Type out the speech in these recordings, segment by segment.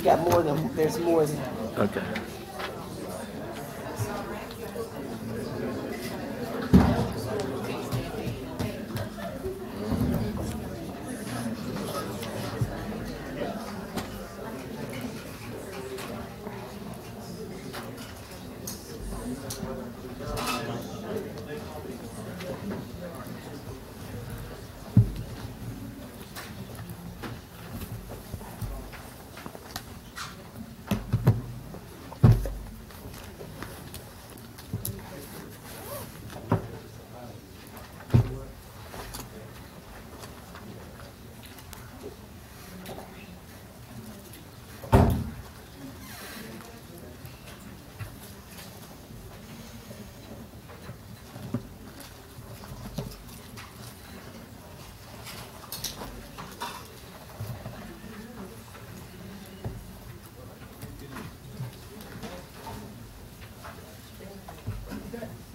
got more than, there's more than. Okay.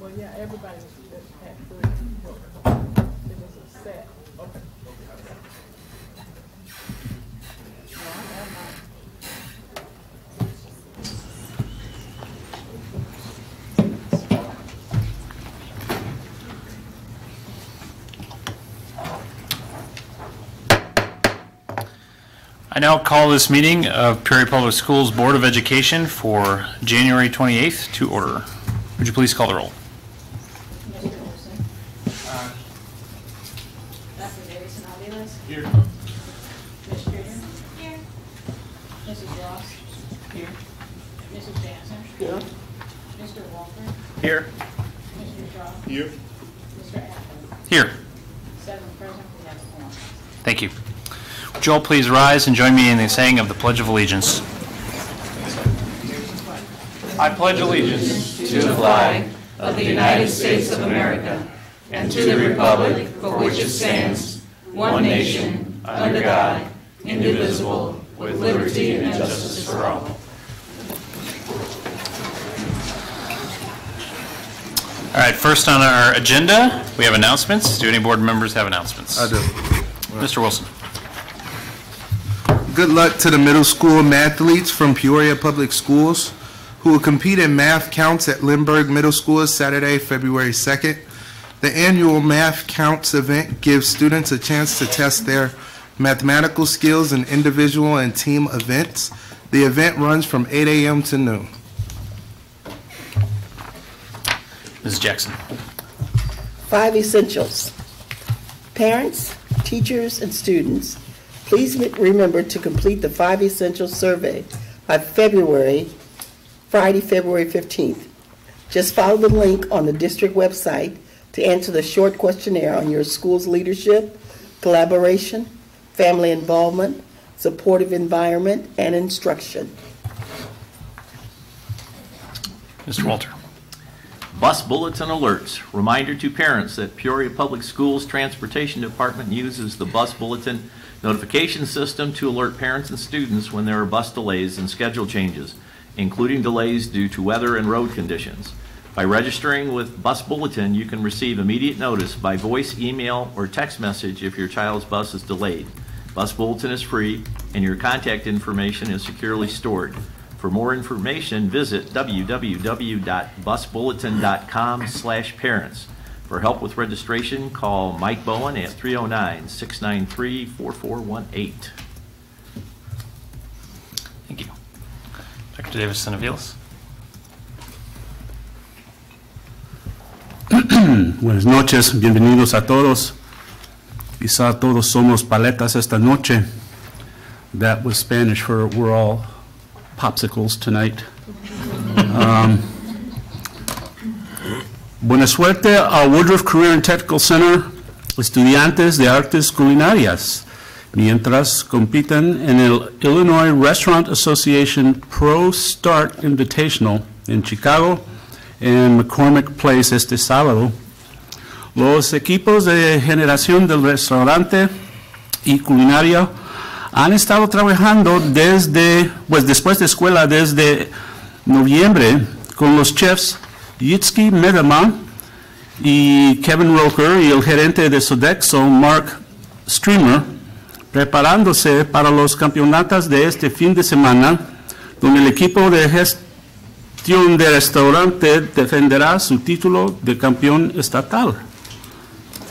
Well, yeah, everybody had three. It was a set. Okay. No, I have mine. I now call this meeting of Peoria Public Schools Board of Education for January 28th to order. Would you please call the roll? Mr. Olson. Dr. Davidson Aviles. Here. Ms. Streeter. Here. Mrs. Ross. Here. Mrs. Jansen. Here. Mr. Walker. Here. Mr. Shaw. Here. Mr. Ackley. Here. 7 present, we have a quorum. Thank you. Would you all please rise and join me in the saying of the Pledge of Allegiance? I pledge allegiance to the flag of the United States of America and to the republic for which it stands, one nation, under God, indivisible, with liberty and justice for all. All right, first on our agenda, we have announcements. Do any board members have announcements? I do. Mr. Wilson. Good luck to the middle school mathletes from Peoria Public Schools who will compete in math counts at Lindbergh Middle School Saturday, February 2nd. The annual Math Counts event gives students a chance to test their mathematical skills in individual and team events. The event runs from 8 a.m. to noon. Mrs. Jackson. 5 essentials. Parents, teachers, and students, please remember to complete the 5 essentials survey by Friday, February 15th. Just follow the link on the district website to answer the short questionnaire on your school's leadership, collaboration, family involvement, supportive environment, and instruction. Mr. Walter. Bus bulletin alerts. Reminder to parents that Peoria Public Schools Transportation Department uses the bus bulletin notification system to alert parents and students when there are bus delays and schedule changes, including delays due to weather and road conditions. By registering with Bus Bulletin, you can receive immediate notice by voice, email, or text message if your child's bus is delayed. Bus Bulletin is free, and your contact information is securely stored. For more information, visit www.busbulletin.com/parents. For help with registration, call Mike Bowen at 309-693-4418. Thank you. Dr. Davidson Aviles. Buenas noches, bienvenidos a todos. Quizá todos somos paletas esta noche. That was Spanish for we're all popsicles tonight. Buena suerte al Woodruff Career and Technical Center, estudiantes de artes culinarias, mientras compiten en el Illinois Restaurant Association Pro Start Invitational en Chicago en McCormick Place este sábado. Los equipos de generación del restaurante y culinaria han estado trabajando después de escuela desde noviembre con los chefs Yitzki Medema y Kevin Roker y el gerente de Sodexo, Mark Streamer, preparándose para los campeonatos de este fin de semana, donde el equipo de gestión de restaurante defenderá su título de campeón estatal.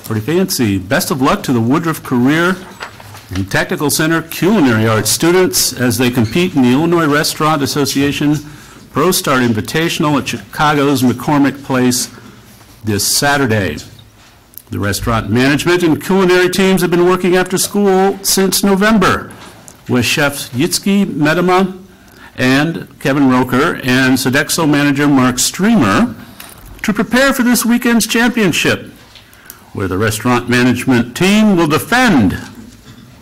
Pretty fancy. Best of luck to the Woodruff Career and Technical Center Culinary Arts students as they compete in the Illinois Restaurant Association Pro Start Invitational at Chicago's McCormick Place this Saturday. The restaurant management and culinary teams have been working after school since November with chefs Yitzki Medema and Kevin Roker and Sodexo manager Mark Streamer to prepare for this weekend's championship, where the restaurant management team will defend,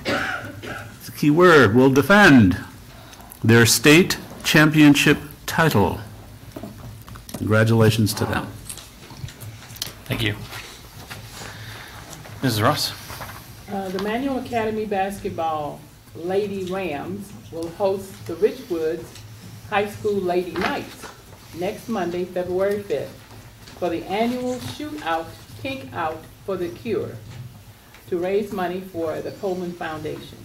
it's a key word, will defend their state championship title. Congratulations to them. Thank you. Mrs. Ross? The Manual Academy Basketball Lady Rams will host the Richwoods High School Lady Knights next Monday, February 5th, for the annual Shootout Pink Out for the Cure to raise money for the Coleman Foundation.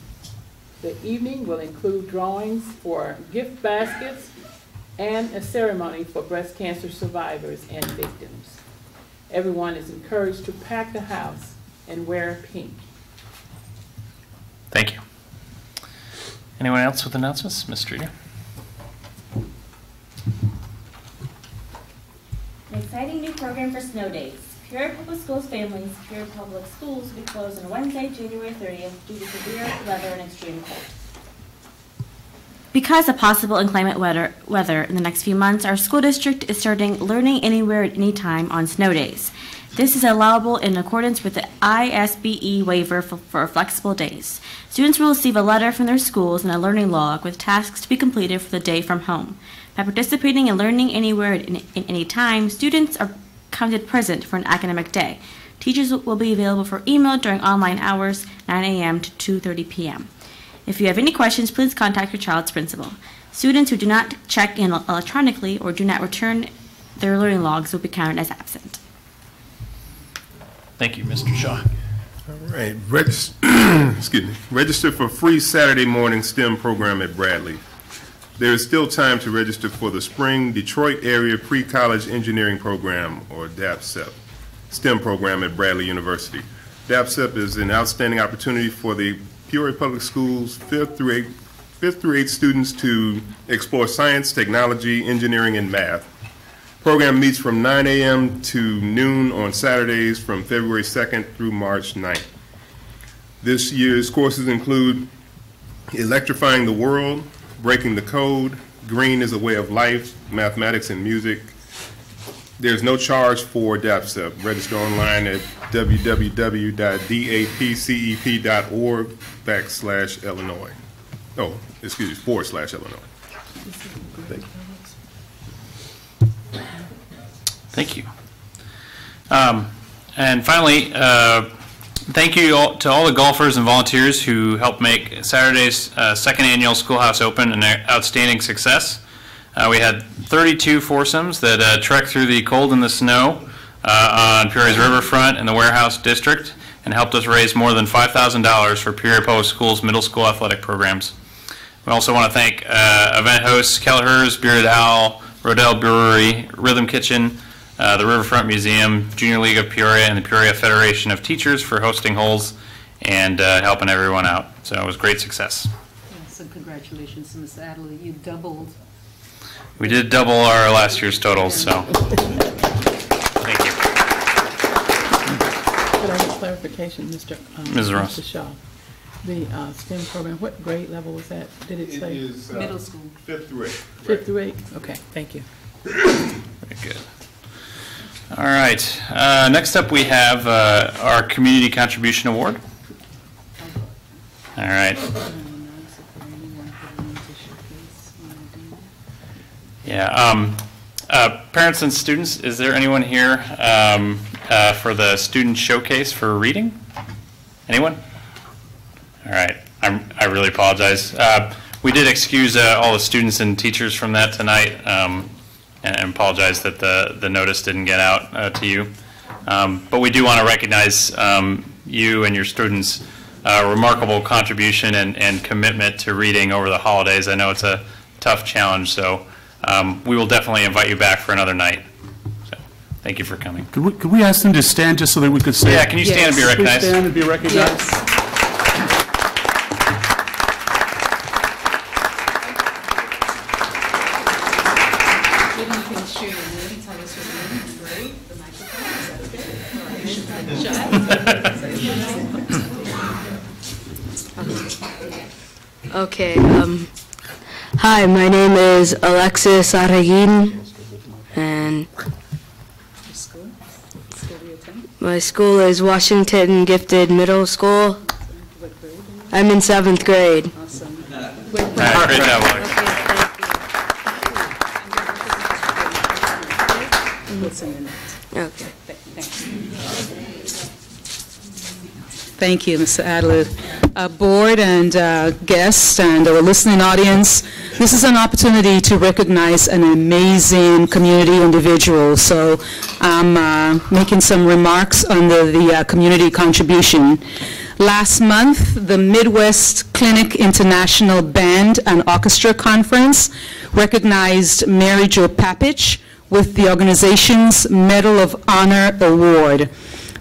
The evening will include drawings for gift baskets and a ceremony for breast cancer survivors and victims. Everyone is encouraged to pack the house and wear pink. Thank you. Anyone else with announcements? Ms. Streeter? An exciting new program for snow days. Peoria Public Schools families, Peoria Public Schools will be closed on Wednesday, January 30th due to severe weather and extreme cold. Because of possible inclement weather in the next few months, our school district is starting Learning Anywhere at Any Time on snow days. This is allowable in accordance with the ISBE waiver for flexible days. Students will receive a letter from their schools and a learning log with tasks to be completed for the day from home. By participating in Learning Anywhere at any time, students are counted present for an academic day. Teachers will be available for email during online hours, 9 a.m. to 2:30 p.m. If you have any questions, please contact your child's principal. Students who do not check in electronically or do not return their learning logs will be counted as absent. Thank you, Mr. Shaw. All right, register for free Saturday morning STEM program at Bradley. There is still time to register for the Spring Detroit Area Pre-College Engineering Program, or DAPSEP, STEM program at Bradley University. DAPSEP is an outstanding opportunity for the Peoria Public Schools 5th through 8th students to explore science, technology, engineering, and math. The program meets from 9 a.m. to noon on Saturdays from February 2nd through March 9th. This year's courses include Electrifying the World, Breaking the Code, Green is a Way of Life, Mathematics and Music. There's no charge for DAPSEP. Register online at www.dapcep.org/Illinois. Oh, excuse me, /Illinois. Thank you. Thank you. And finally, thank you to all the golfers and volunteers who helped make Saturday's second annual Schoolhouse Open an outstanding success. We had 32 foursomes that trekked through the cold and the snow on Peoria's riverfront in the Warehouse District and helped us raise more than $5,000 for Peoria Public Schools middle school athletic programs. We also want to thank event hosts Kelleher's, Bearded Owl, Rodell Brewery, Rhythm Kitchen, the Riverfront Museum, Junior League of Peoria, and the Peoria Federation of Teachers for hosting holes and helping everyone out. So it was a great success. Yes, and congratulations to Ms. Adley. You doubled. We did double our last year's totals, so thank you. Could I get clarification, Mr. Ms. Ross? Mr. Shaw? The STEM program, what grade level was that? Did it say? It is Middle school. 5th through 8th. 5th through 8th? Okay, thank you. Very good. All right. Next up, we have our Community Contribution Award. All right. Yeah. Parents and students, is there anyone here for the student showcase for reading? Anyone? All right. I really apologize. We did excuse all the students and teachers from that tonight, and apologize that the notice didn't get out to you. But we do want to recognize you and your students remarkable contribution and commitment to reading over the holidays. I know it's a tough challenge, so we will definitely invite you back for another night. So, thank you for coming. Could we ask them to stand just so that we could say? Yeah, can you stand and be recognized? Please stand and be recognized. Yes. Okay. Hi, my name is Alexis Arreguin, and my school is Washington Gifted Middle School. I'm in 7th grade. Awesome. Great job, Alex. What's in it? Okay. Thank you, Mr. Adler. Board and guests and our listening audience, this is an opportunity to recognize an amazing community individual. So I'm making some remarks under the community contribution. Last month, the Midwest Clinic International Band and Orchestra Conference recognized Mary Jo Papich with the organization's Medal of Honor Award.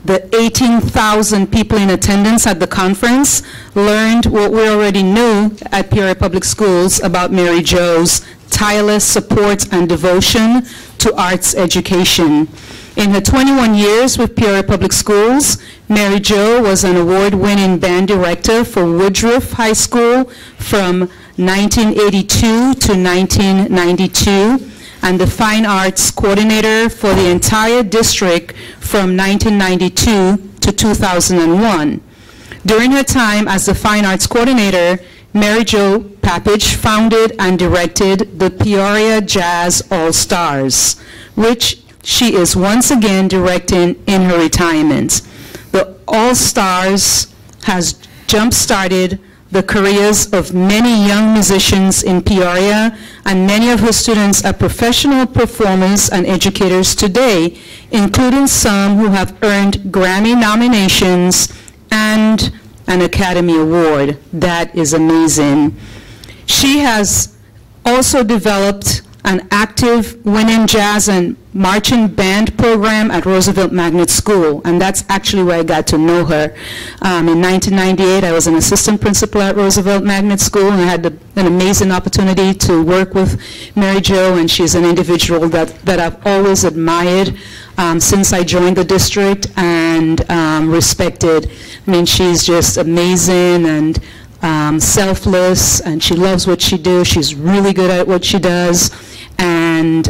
The 18,000 people in attendance at the conference learned what we already knew at Peoria Public Schools about Mary Jo's tireless support and devotion to arts education. In her 21 years with Peoria Public Schools, Mary Jo was an award-winning band director for Woodruff High School from 1982 to 1992. And the Fine Arts Coordinator for the entire district from 1992 to 2001. During her time as the Fine Arts Coordinator, Mary Jo Papich founded and directed the Peoria Jazz All-Stars, which she is once again directing in her retirement. The All-Stars has jump-started the careers of many young musicians in Peoria, and many of her students are professional performers and educators today, including some who have earned Grammy nominations and an Academy Award. That is amazing. She has also developed an active winning jazz and marching band program at Roosevelt Magnet School, and that's actually where I got to know her. In 1998, I was an assistant principal at Roosevelt Magnet School, and I had an amazing opportunity to work with Mary Jo, and she's an individual that I've always admired since I joined the district and respected. I mean, she's just amazing and selfless, and she loves what she does. She's really good at what she does, and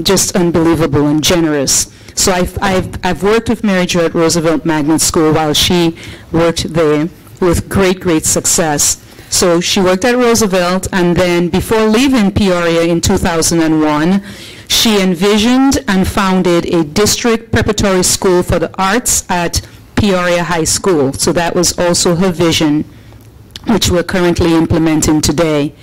just unbelievable and generous. So I've worked with Mary Jo at Roosevelt Magnet School while she worked there with great success. So she worked at Roosevelt, and then before leaving Peoria in 2001, she envisioned and founded a district preparatory school for the arts at Peoria High School. So that was also her vision, which we're currently implementing today.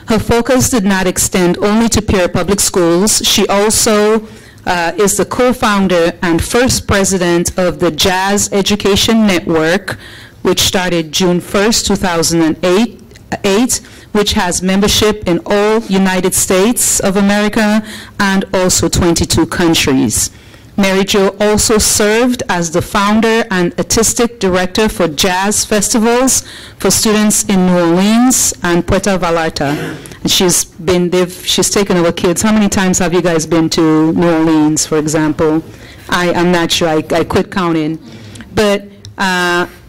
Her focus did not extend only to Peoria Public Schools. She also is the co-founder and first president of the Jazz Education Network, which started June 1st, 2008, which has membership in all United States of America and also 22 countries. Mary Jo also served as the founder and artistic director for jazz festivals for students in New Orleans and Puerto Vallarta. And she's taken our kids. How many times have you guys been to New Orleans, for example? I'm not sure. I quit counting. But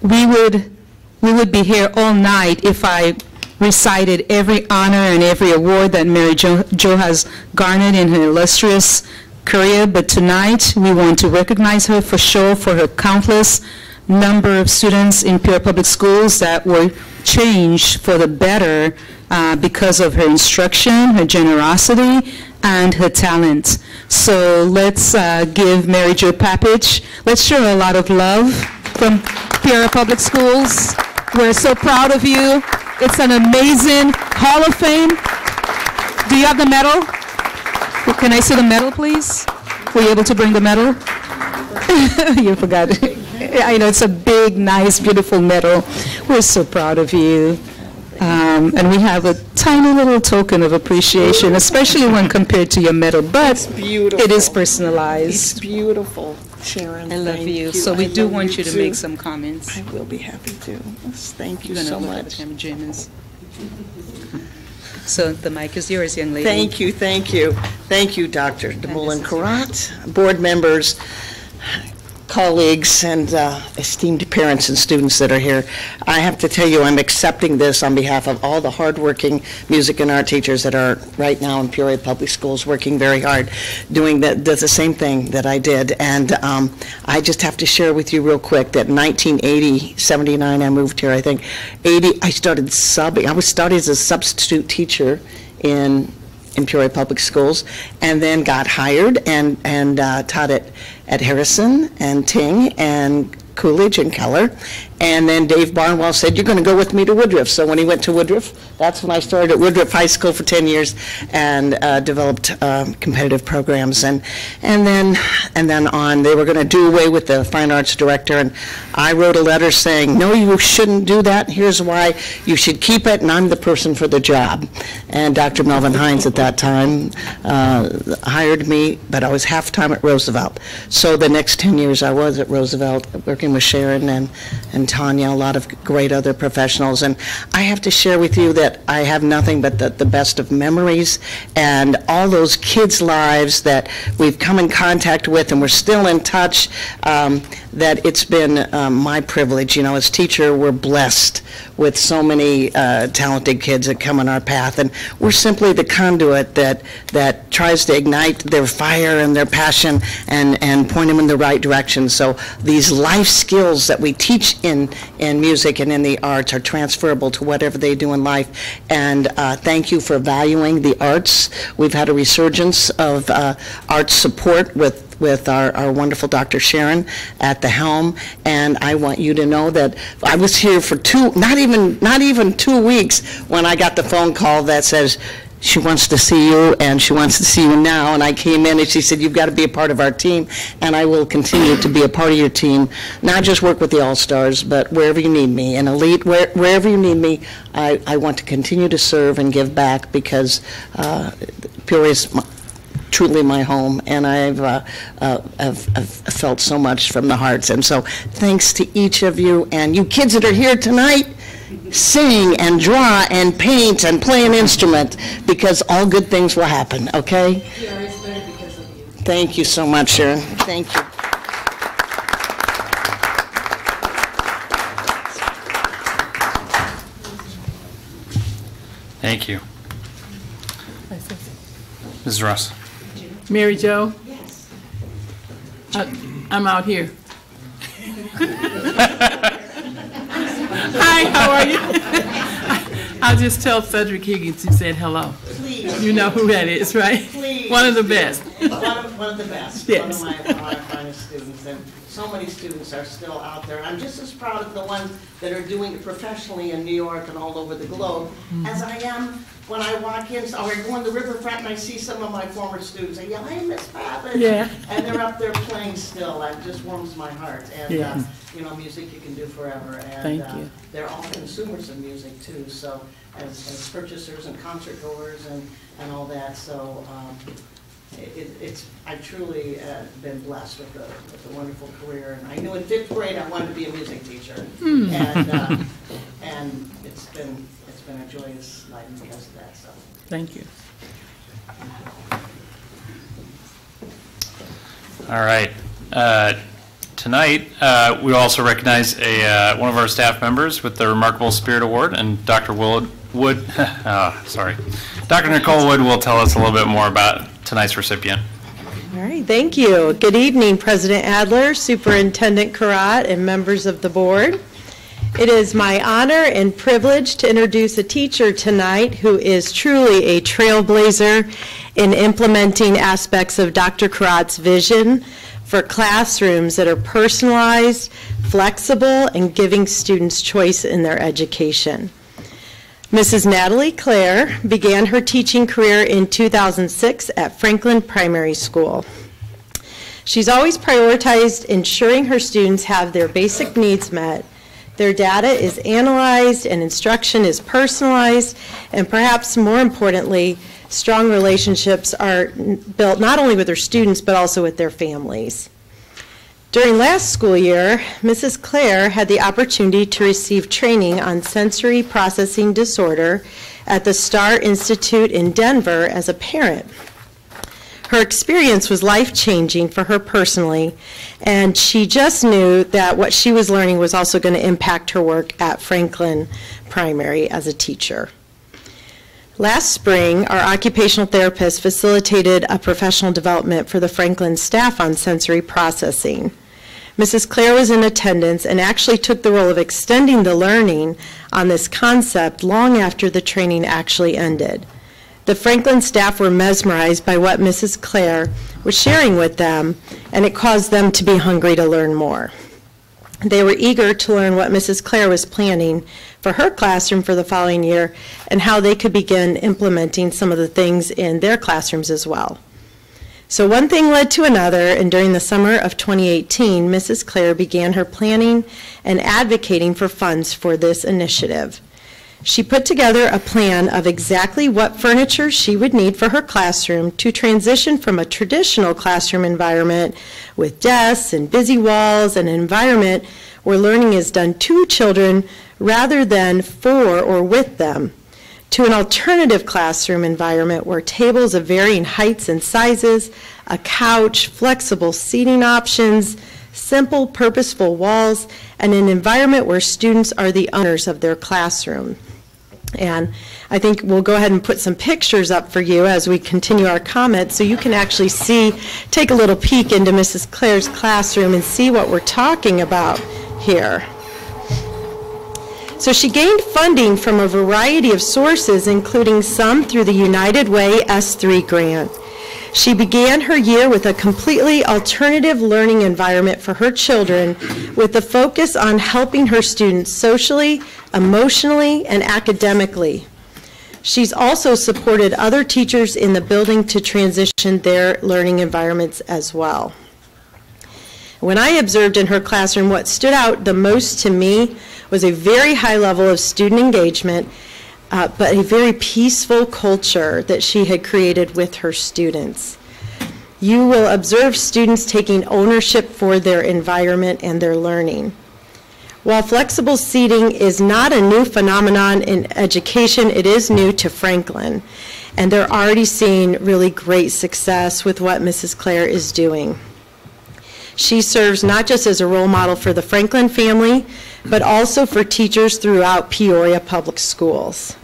we would be here all night if I recited every honor and every award that Mary Jo has garnered in her illustrious career, but tonight we want to recognize her for sure for her countless number of students in Peoria Public Schools that were changed for the better because of her instruction, her generosity, and her talent. So let's give Mary Jo Papich, let's show her a lot of love from Peoria Public Schools. We're so proud of you. It's an amazing Hall of Fame. Do you have the medal? Well, can I see the medal, please? Were you able to bring the medal? You forgot. I know it's a big, nice, beautiful medal. We're so proud of you. And we have a tiny little token of appreciation, especially when compared to your medal, but it is personalized. It's beautiful, Sharon. I love you. So we do want you to make some comments. I will be happy to. Thank you You're so gonna look at much. the camera, James. So the mic is yours, young lady. Thank you, thank you. Thank you, Dr. DeMoulin-Karat, board members, colleagues, and esteemed parents and students that are here. I have to tell you, I'm accepting this on behalf of all the hardworking music and art teachers that are right now in Peoria Public Schools working very hard, doing the same thing that I did. And I just have to share with you real quick that in 1980, 79, I moved here, I think, 80, I started subbing. I started as a substitute teacher in Peoria Public Schools, and then got hired and taught at Harrison and Ting and Coolidge and Keller. And then Dave Barnwell said, "You're going to go with me to Woodruff." So when he went to Woodruff, that's when I started at Woodruff High School for 10 years and developed competitive programs. And then on, they were going to do away with the fine arts director, and I wrote a letter saying, "No, you shouldn't do that. Here's why you should keep it, and I'm the person for the job." And Dr. Melvin Hines at that time hired me, but I was half-time at Roosevelt. So the next 10 years I was at Roosevelt working with Sharon and Tanya, a lot of great other professionals. And I have to share with you that I have nothing but the best of memories, and all those kids' lives that we've come in contact with and we're still in touch, that it's been my privilege. You know, as teacher, we're blessed with so many talented kids that come in our path, and we're simply the conduit that tries to ignite their fire and their passion and point them in the right direction. So these life skills that we teach in music and in the arts are transferable to whatever they do in life. And thank you for valuing the arts. We've had a resurgence of arts support with our wonderful Dr. Sharon at the helm, and I want you to know that I was here for not even 2 weeks when I got the phone call that says, "She wants to see you, and she wants to see you now." And I came in and she said, "You've got to be a part of our team," and I will continue to be a part of your team, not just work with the All-Stars, but wherever you need me, in Elite, wherever you need me, I want to continue to serve and give back, because Peoria is truly my home, and I've felt so much from the hearts. And so thanks to each of you, and you kids that are here tonight, sing and draw and paint and play an instrument, because all good things will happen, okay? Yeah, it's better because of you. Thank you so much, Sharon. Thank you. Thank you. Mrs. Ross. Mary Jo? Yes. I'm out here. Hi, how are you? I'll just tell Cedric Higgins you said hello. Please. You know who that is, right? Please. One of the best. One of the best. Yes. One of my finest students, and so many students are still out there. I'm just as proud of the ones that are doing it professionally in New York and all over the globe as I am when I walk in, or I go on the riverfront and I see some of my former students. I yell, "Hey, Miss Pappas!" Yeah. And they're up there playing still. It just warms my heart. And Yeah. you know, music you can do forever. And Thank you. they're all consumers of music too. So as purchasers and concert goers and all that. So I've truly been blessed with a wonderful career. And I knew in 5th grade I wanted to be a music teacher, and it's been a joyous life because of that. So Thank you. All right. Tonight, we also recognize one of our staff members with the Remarkable Spirit Award, and Dr. Dr. Nicole Wood will tell us a little bit more about tonight's recipient. All right, thank you. Good evening, President Adler, Superintendent Karat, and members of the board. It is my honor and privilege to introduce a teacher tonight who is truly a trailblazer in implementing aspects of Dr. Karat's vision for classrooms that are personalized, flexible, and giving students choice in their education. Mrs. Natalie Clare began her teaching career in 2006 at Franklin Primary School. She's always prioritized ensuring her students have their basic needs met, their data is analyzed, and instruction is personalized, and perhaps more importantly, strong relationships are built not only with their students but also with their families. During last school year, Mrs. Clare had the opportunity to receive training on sensory processing disorder at the Star Institute in Denver as a parent. Her experience was life-changing for her personally, and she just knew that what she was learning was also going to impact her work at Franklin Primary as a teacher. Last spring, our occupational therapist facilitated a professional development for the Franklin staff on sensory processing. Mrs. Clare was in attendance and actually took the role of extending the learning on this concept long after the training actually ended. The Franklin staff were mesmerized by what Mrs. Clare was sharing with them, and it caused them to be hungry to learn more. They were eager to learn what Mrs. Clare was planning for her classroom for the following year and how they could begin implementing some of the things in their classrooms as well. So one thing led to another, and during the summer of 2018, Mrs. Clare began her planning and advocating for funds for this initiative. She put together a plan of exactly what furniture she would need for her classroom to transition from a traditional classroom environment with desks and busy walls and an environment where learning is done to children rather than for or with them, to an alternative classroom environment where tables of varying heights and sizes, a couch, flexible seating options, simple, purposeful walls, and an environment where students are the owners of their classroom. And I think we'll go ahead and put some pictures up for you as we continue our comments so you can actually take a little peek into Mrs. Clare's classroom and see what we're talking about here. So she gained funding from a variety of sources, including some through the United Way S3 grant. She began her year with a completely alternative learning environment for her children with the focus on helping her students socially, emotionally, and academically. She's also supported other teachers in the building to transition their learning environments as well. When I observed in her classroom, what stood out the most to me was a very high level of student engagement, but a very peaceful culture that she had created with her students. You will observe students taking ownership for their environment and their learning. While flexible seating is not a new phenomenon in education, it is new to Franklin, and they're already seeing really great success with what Mrs. Clare is doing. She serves not just as a role model for the Franklin family, but also for teachers throughout Peoria Public Schools.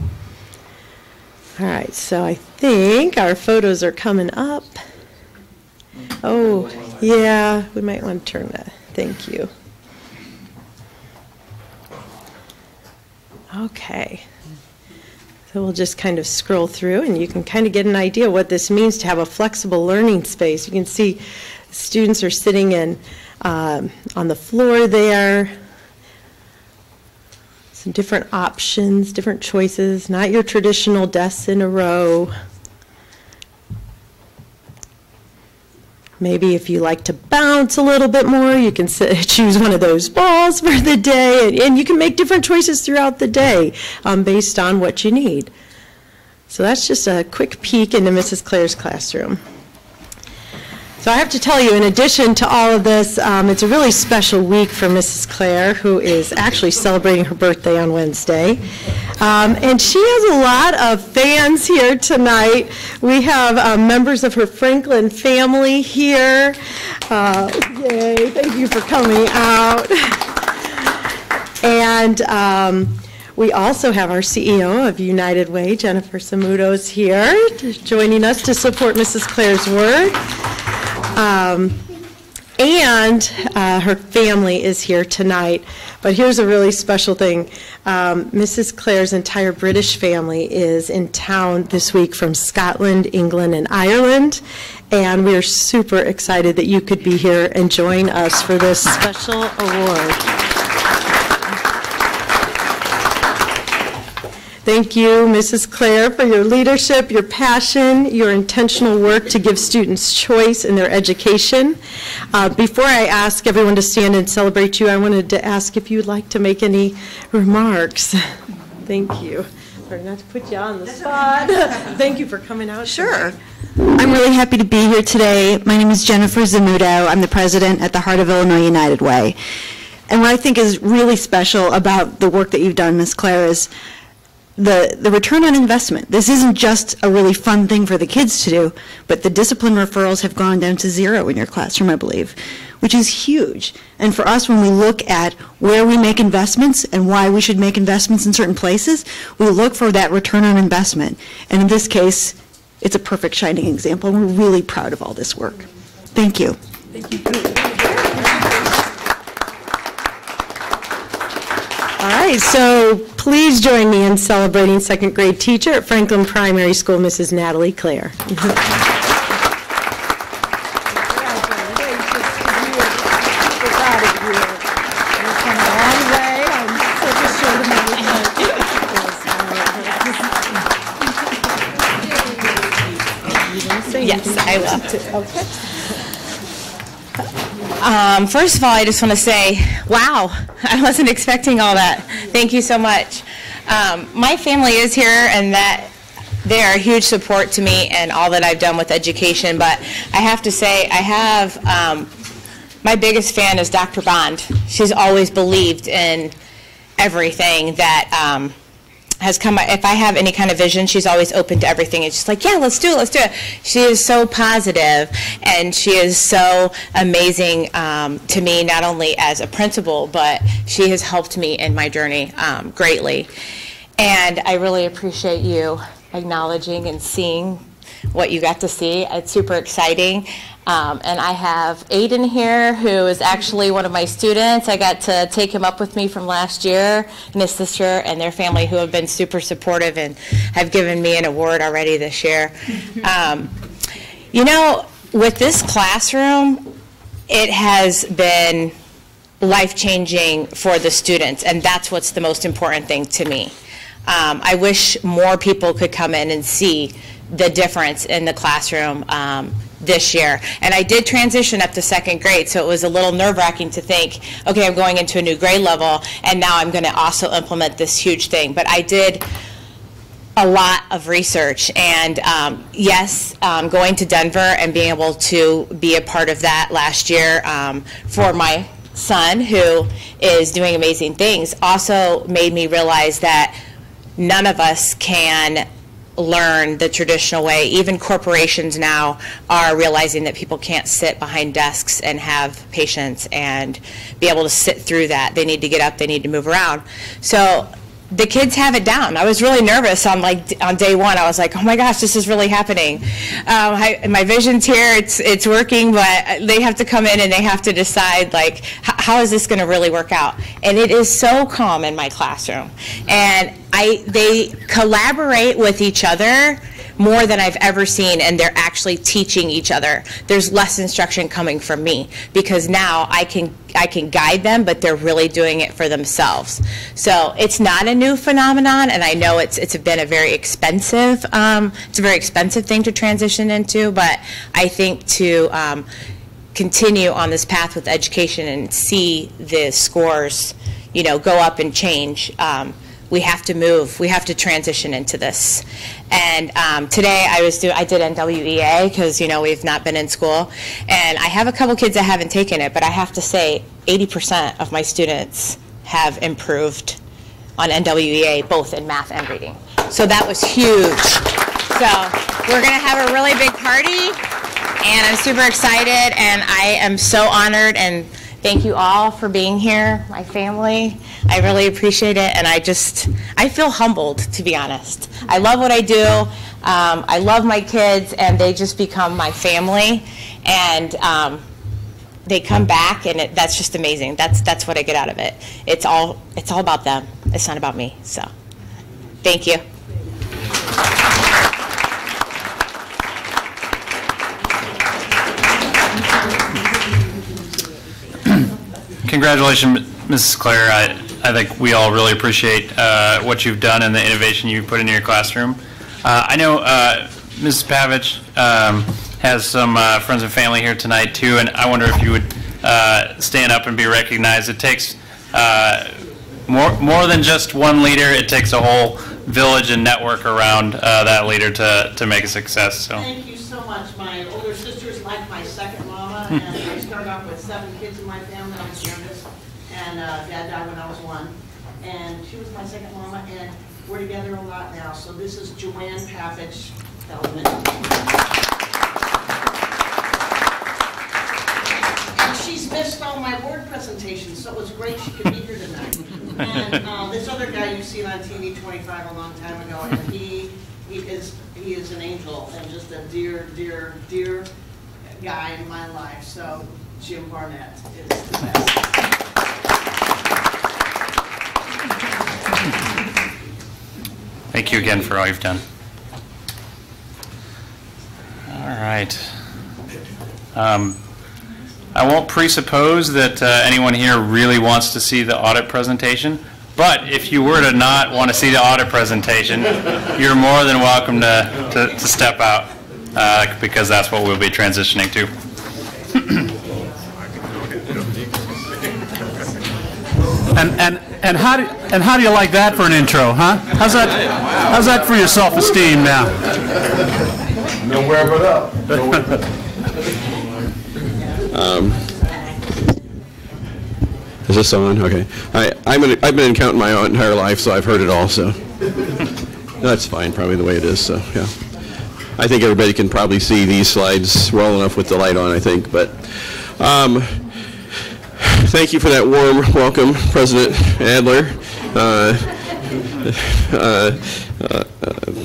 All right, so I think our photos are coming up. Oh, yeah, we might want to turn that. Thank you. Okay. So we'll just kind of scroll through, and you can kind of get an idea what this means to have a flexible learning space. You can see students are sitting on the floor there. Some different options, different choices, not your traditional desks in a row. Maybe if you like to bounce a little bit more, you can choose one of those balls for the day, and you can make different choices throughout the day based on what you need. So that's just a quick peek into Mrs. Clare's classroom. So I have to tell you, in addition to all of this, it's a really special week for Mrs. Clare, who is actually celebrating her birthday on Wednesday. And she has a lot of fans here tonight. We have members of her Franklin family here. Yay, thank you for coming out. And we also have our CEO of United Way, Jennifer Samudo's here, joining us to support Mrs. Clare's work. And her family is here tonight. But here's a really special thing. Mrs. Clare's entire British family is in town this week from Scotland, England, and Ireland. And we're super excited that you could be here and join us for this special award. Thank you, Mrs. Claire, for your leadership, your passion, your intentional work to give students choice in their education. Before I ask everyone to stand and celebrate you, I wanted to ask if you'd like to make any remarks. Thank you. Sorry not to put you on the spot. Thank you for coming out. Sure. I'm really happy to be here today. My name is Jennifer Zamudo. I'm the president at the Heart of Illinois United Way. And what I think is really special about the work that you've done, Ms. Claire, is the return on investment. This isn't just a really fun thing for the kids to do, but the discipline referrals have gone down to 0 in your classroom, I believe, which is huge. And for us, when we look at where we make investments and why we should make investments in certain places, we look for that return on investment. And in this case, it's a perfect shining example. We're really proud of all this work. Thank you. Thank you. All right, so please join me in celebrating second grade teacher at Franklin Primary School, Mrs. Natalie Claire. Yes, I will. Okay. First of all, I just want to say, wow, I wasn't expecting all that. Thank you so much. My family is here, and that they are a huge support to me and all that I've done with education. But I have to say, I have my biggest fan is Dr. Bond. She's always believed in everything that has come. If I have any kind of vision, she's always open to everything. It's just like, yeah, let's do it, let's do it. She is so positive, and she is so amazing to me, not only as a principal, but she has helped me in my journey greatly. And I really appreciate you acknowledging and seeing what you got to see. It's super exciting. And I have Aiden here, who is actually one of my students. I got to take him up with me from last year, and his sister and their family, who have been super supportive and have given me an award already this year. You know, with this classroom, it has been life-changing for the students, and that's what's the most important thing to me. I wish more people could come in and see the difference in the classroom this year. And I did transition up to second grade, so it was a little nerve-wracking to think, okay, I'm going into a new grade level, and now I'm going to also implement this huge thing. But I did a lot of research, and yes, going to Denver and being able to be a part of that last year for my son, who is doing amazing things, also made me realize that none of us can learn the traditional way. Even corporations now are realizing that people can't sit behind desks and have patience and be able to sit through that. They need to get up, they need to move around. So the kids have it down. I was really nervous on day one. I was like, oh my gosh, this is really happening. My vision's here, it's working, but they have to come in and they have to decide, like, how is this going to really work out? And it is so calm in my classroom. And they collaborate with each other more than I've ever seen, and they're actually teaching each other. There's less instruction coming from me, because now I can guide them, but they're really doing it for themselves. So it's not a new phenomenon, and I know it's been a very expensive, it's a very expensive thing to transition into, but I think to continue on this path with education and see the scores, you know, go up and change, we have to move. We have to transition into this. And today I did NWEA, because, you know, we've not been in school. And I have a couple kids that haven't taken it, but I have to say 80% of my students have improved on NWEA, both in math and reading. So that was huge. So we're going to have a really big party, and I'm super excited, and I am so honored, and thank you all for being here, my family. I really appreciate it, and I feel humbled, to be honest. I love what I do. I love my kids, and they just become my family, and they come back, and that's just amazing. That's what I get out of it. It's all about them. It's not about me. So, thank you. Congratulations, Mrs. Claire. I think we all really appreciate what you've done and the innovation you've put into your classroom. I know Mrs. Pavich has some friends and family here tonight too, and I wonder if you would stand up and be recognized. It takes more than just one leader. It takes a whole village and network around that leader to make a success. So. Thank you so much. My older sister's like my second mama, and I started off with 7 kids in my family. I was the youngest, and Dad died when I was 1. And she was my second mama, and we're together a lot now. So this is Joanne Pavich Feldman. And she's missed all my board presentations, so it was great she could be here tonight. And this other guy you've seen on TV 25 a long time ago, and he is an angel and just a dear, dear, dear guy in my life. So Jim Barnett is the best. Thank you again for all you've done. All right. I won't presuppose that anyone here really wants to see the audit presentation, but if you were to not want to see the audit presentation, you're more than welcome to step out because that's what we'll be transitioning to. And how do you like that for an intro, huh? How's that for your self-esteem now? Don't wear it up. Is this on? Okay. I've been an accountant my entire life, so I've heard it all. So that's fine, probably the way it is. So yeah, I think everybody can probably see these slides well enough with the light on, I think. But thank you for that warm welcome, President Adler.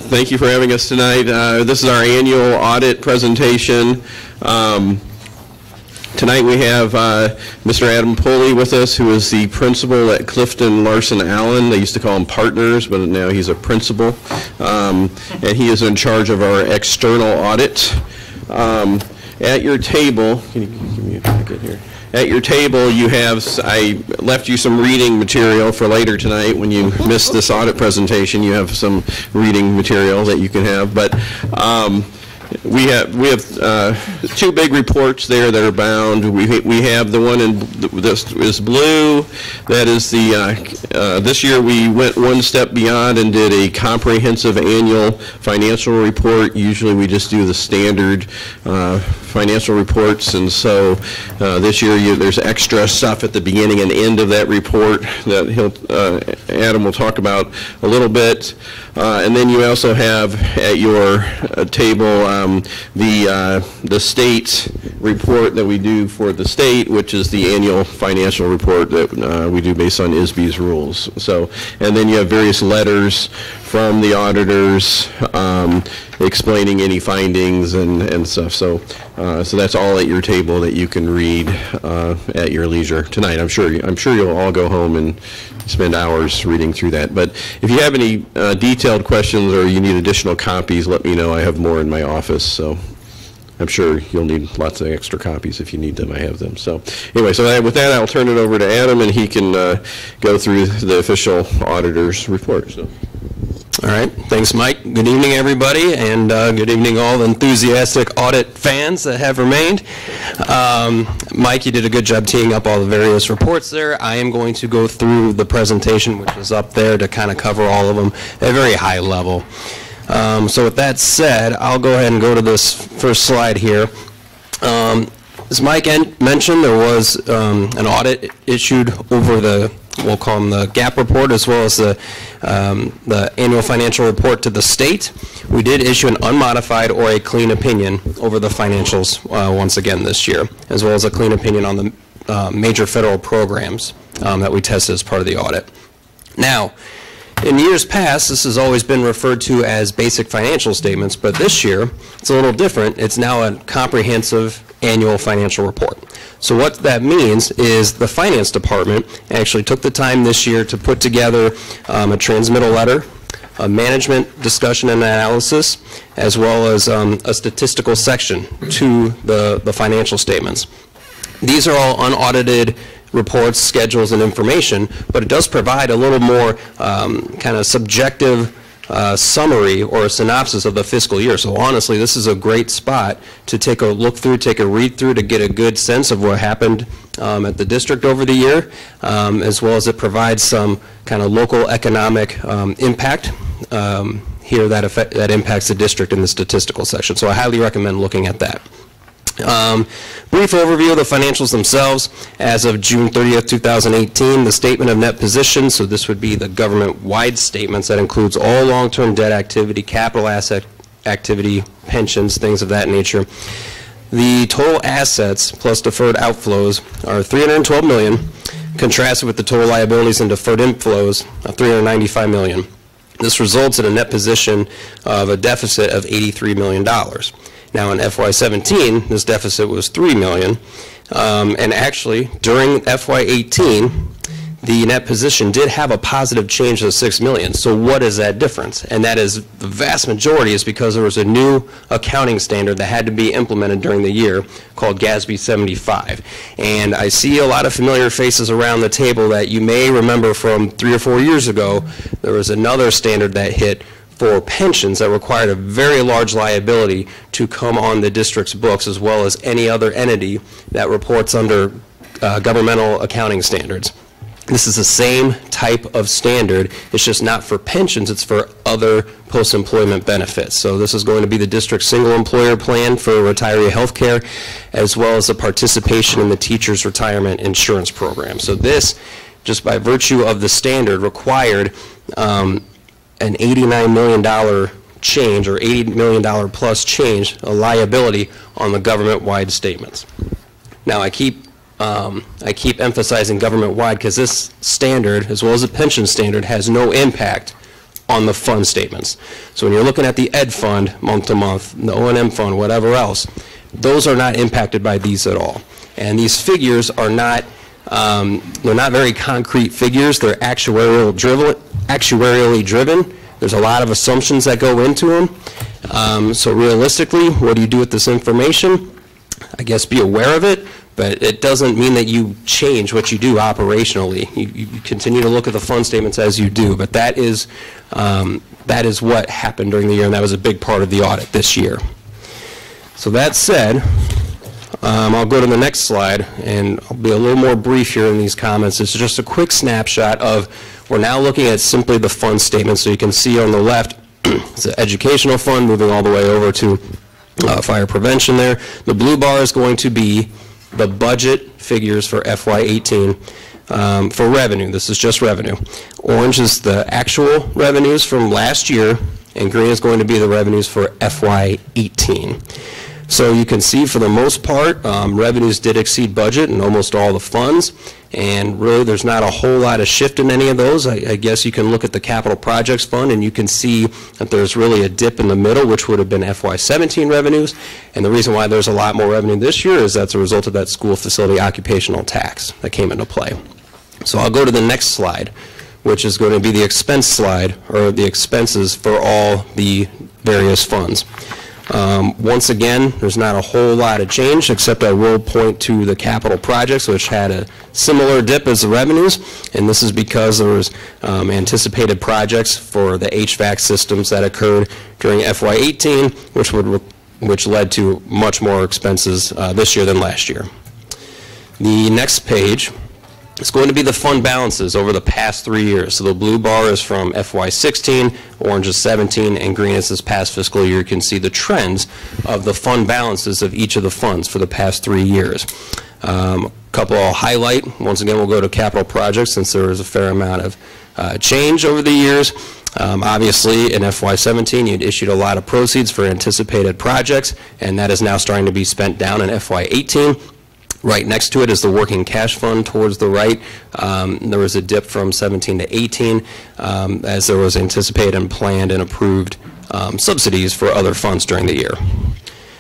Thank you for having us tonight. This is our annual audit presentation. Tonight we have Mr. Adam Pulley with us, who is the principal at Clifton Larson Allen. They used to call him partners, but now he's a principal. And he is in charge of our external audit. At your table, can you give me a packet here? At your table, you have, I left you some reading material for later tonight. When you missed this audit presentation, you have some reading material that you can have. But we have 2 big reports there that are bound. We have the one in this is blue. That is the this year we went one step beyond and did a comprehensive annual financial report. Usually we just do the standard financial reports, and so this year there's extra stuff at the beginning and end of that report that Adam will talk about a little bit. And then you also have at your table the state report that we do for the state, which is the annual financial report that we do based on ISB's rules. So, and then you have various letters from the auditors explaining any findings and stuff. So, so that's all at your table that you can read at your leisure tonight. I'm sure you'll all go home and spend hours reading through that. But if you have any detailed questions or you need additional copies, let me know. I have more in my office, so I'm sure you'll need lots of extra copies if you need them. I have them. So anyway, so with that, I'll turn it over to Adam, and he can go through the official auditor's report. So. All right. Thanks, Mike. Good evening, everybody, and good evening, all the enthusiastic audit fans that have remained. Mike, you did a good job teeing up all the various reports there. I am going to go through the presentation, which is up there, to kind of cover all of them at a very high level. So with that said, I'll go ahead and go to this first slide here. As Mike mentioned, there was an audit issued over the, we'll call them the GAAP report, as well as the annual financial report to the state. We did issue an unmodified or a clean opinion over the financials once again this year, as well as a clean opinion on the major federal programs that we tested as part of the audit. Now, in years past, this has always been referred to as basic financial statements, but this year, it's a little different. It's now a comprehensive annual financial report. So what that means is the finance department actually took the time this year to put together a transmittal letter, a management discussion and analysis, as well as a statistical section to the financial statements. These are all unaudited reports, schedules, and information, but it does provide a little more kind of subjective summary or a synopsis of the fiscal year. So honestly, this is a great spot to take a look through, take a read through to get a good sense of what happened at the district over the year, as well as it provides some kind of local economic impact here that impacts the district in the statistical section. So I highly recommend looking at that. Brief overview of the financials themselves. As of June 30th, 2018, the statement of net position, so this would be the government-wide statements that includes all long-term debt activity, capital asset activity, pensions, things of that nature. The total assets plus deferred outflows are $312 million, contrasted with the total liabilities and deferred inflows of $395 million. This results in a net position of a deficit of $83 million. Now in FY17, this deficit was $3 million, and actually during FY18, the net position did have a positive change of $6 million. So what is that difference? And that is, the vast majority is because there was a new accounting standard that had to be implemented during the year called GASB 75. And I see a lot of familiar faces around the table that you may remember from 3 or 4 years ago. There was another standard that hit for pensions that required a very large liability to come on the district's books, as well as any other entity that reports under governmental accounting standards. This is the same type of standard. It's just not for pensions, it's for other post-employment benefits. So this is going to be the district's single employer plan for retiree health care, as well as the participation in the teacher's retirement insurance program. So this, just by virtue of the standard, required an $89 million change, or $80 million plus change, a liability on the government-wide statements. Now I keep emphasizing government-wide because this standard, as well as the pension standard, has no impact on the fund statements. So when you're looking at the ed fund month to month, the O&M fund, whatever else, those are not impacted by these at all. And these figures are not, they're not very concrete figures. They're actuarially driven. There's a lot of assumptions that go into them. So realistically, what do you do with this information? I guess be aware of it. But it doesn't mean that you change what you do operationally. You continue to look at the fund statements as you do, but that is what happened during the year, and that was a big part of the audit this year. So that said, I'll go to the next slide, and I'll be a little more brief here in these comments. It's just a quick snapshot of, we're now looking at simply the fund statement. So you can see on the left, it's an educational fund moving all the way over to fire prevention there. The blue bar is going to be the budget figures for FY18 for revenue. This is just revenue. Orange is the actual revenues from last year, and green is going to be the revenues for FY18. So you can see for the most part, revenues did exceed budget in almost all the funds, and really there's not a whole lot of shift in any of those. I guess you can look at the capital projects fund and you can see that there's really a dip in the middle, which would have been FY17 revenues, and the reason why there's a lot more revenue this year is that's a result of that school facility occupational tax that came into play. So I'll go to the next slide, which is going to be the expense slide, or the expenses for all the various funds. Once again, there's not a whole lot of change, except I will point to the capital projects, which had a similar dip as the revenues, and this is because there was anticipated projects for the HVAC systems that occurred during FY18, which led to much more expenses this year than last year. The next page is going to be the fund balances over the past 3 years. So the blue bar is from FY16, orange is 17, and green is this past fiscal year. You can see the trends of the fund balances of each of the funds for the past 3 years. A couple I'll highlight. Once again, we'll go to capital projects since there is a fair amount of change over the years. Obviously, in FY17, you'd issued a lot of proceeds for anticipated projects, and that is now starting to be spent down in FY18. Right next to it is the working cash fund towards the right. There was a dip from 17 to 18 as there was anticipated and planned and approved subsidies for other funds during the year.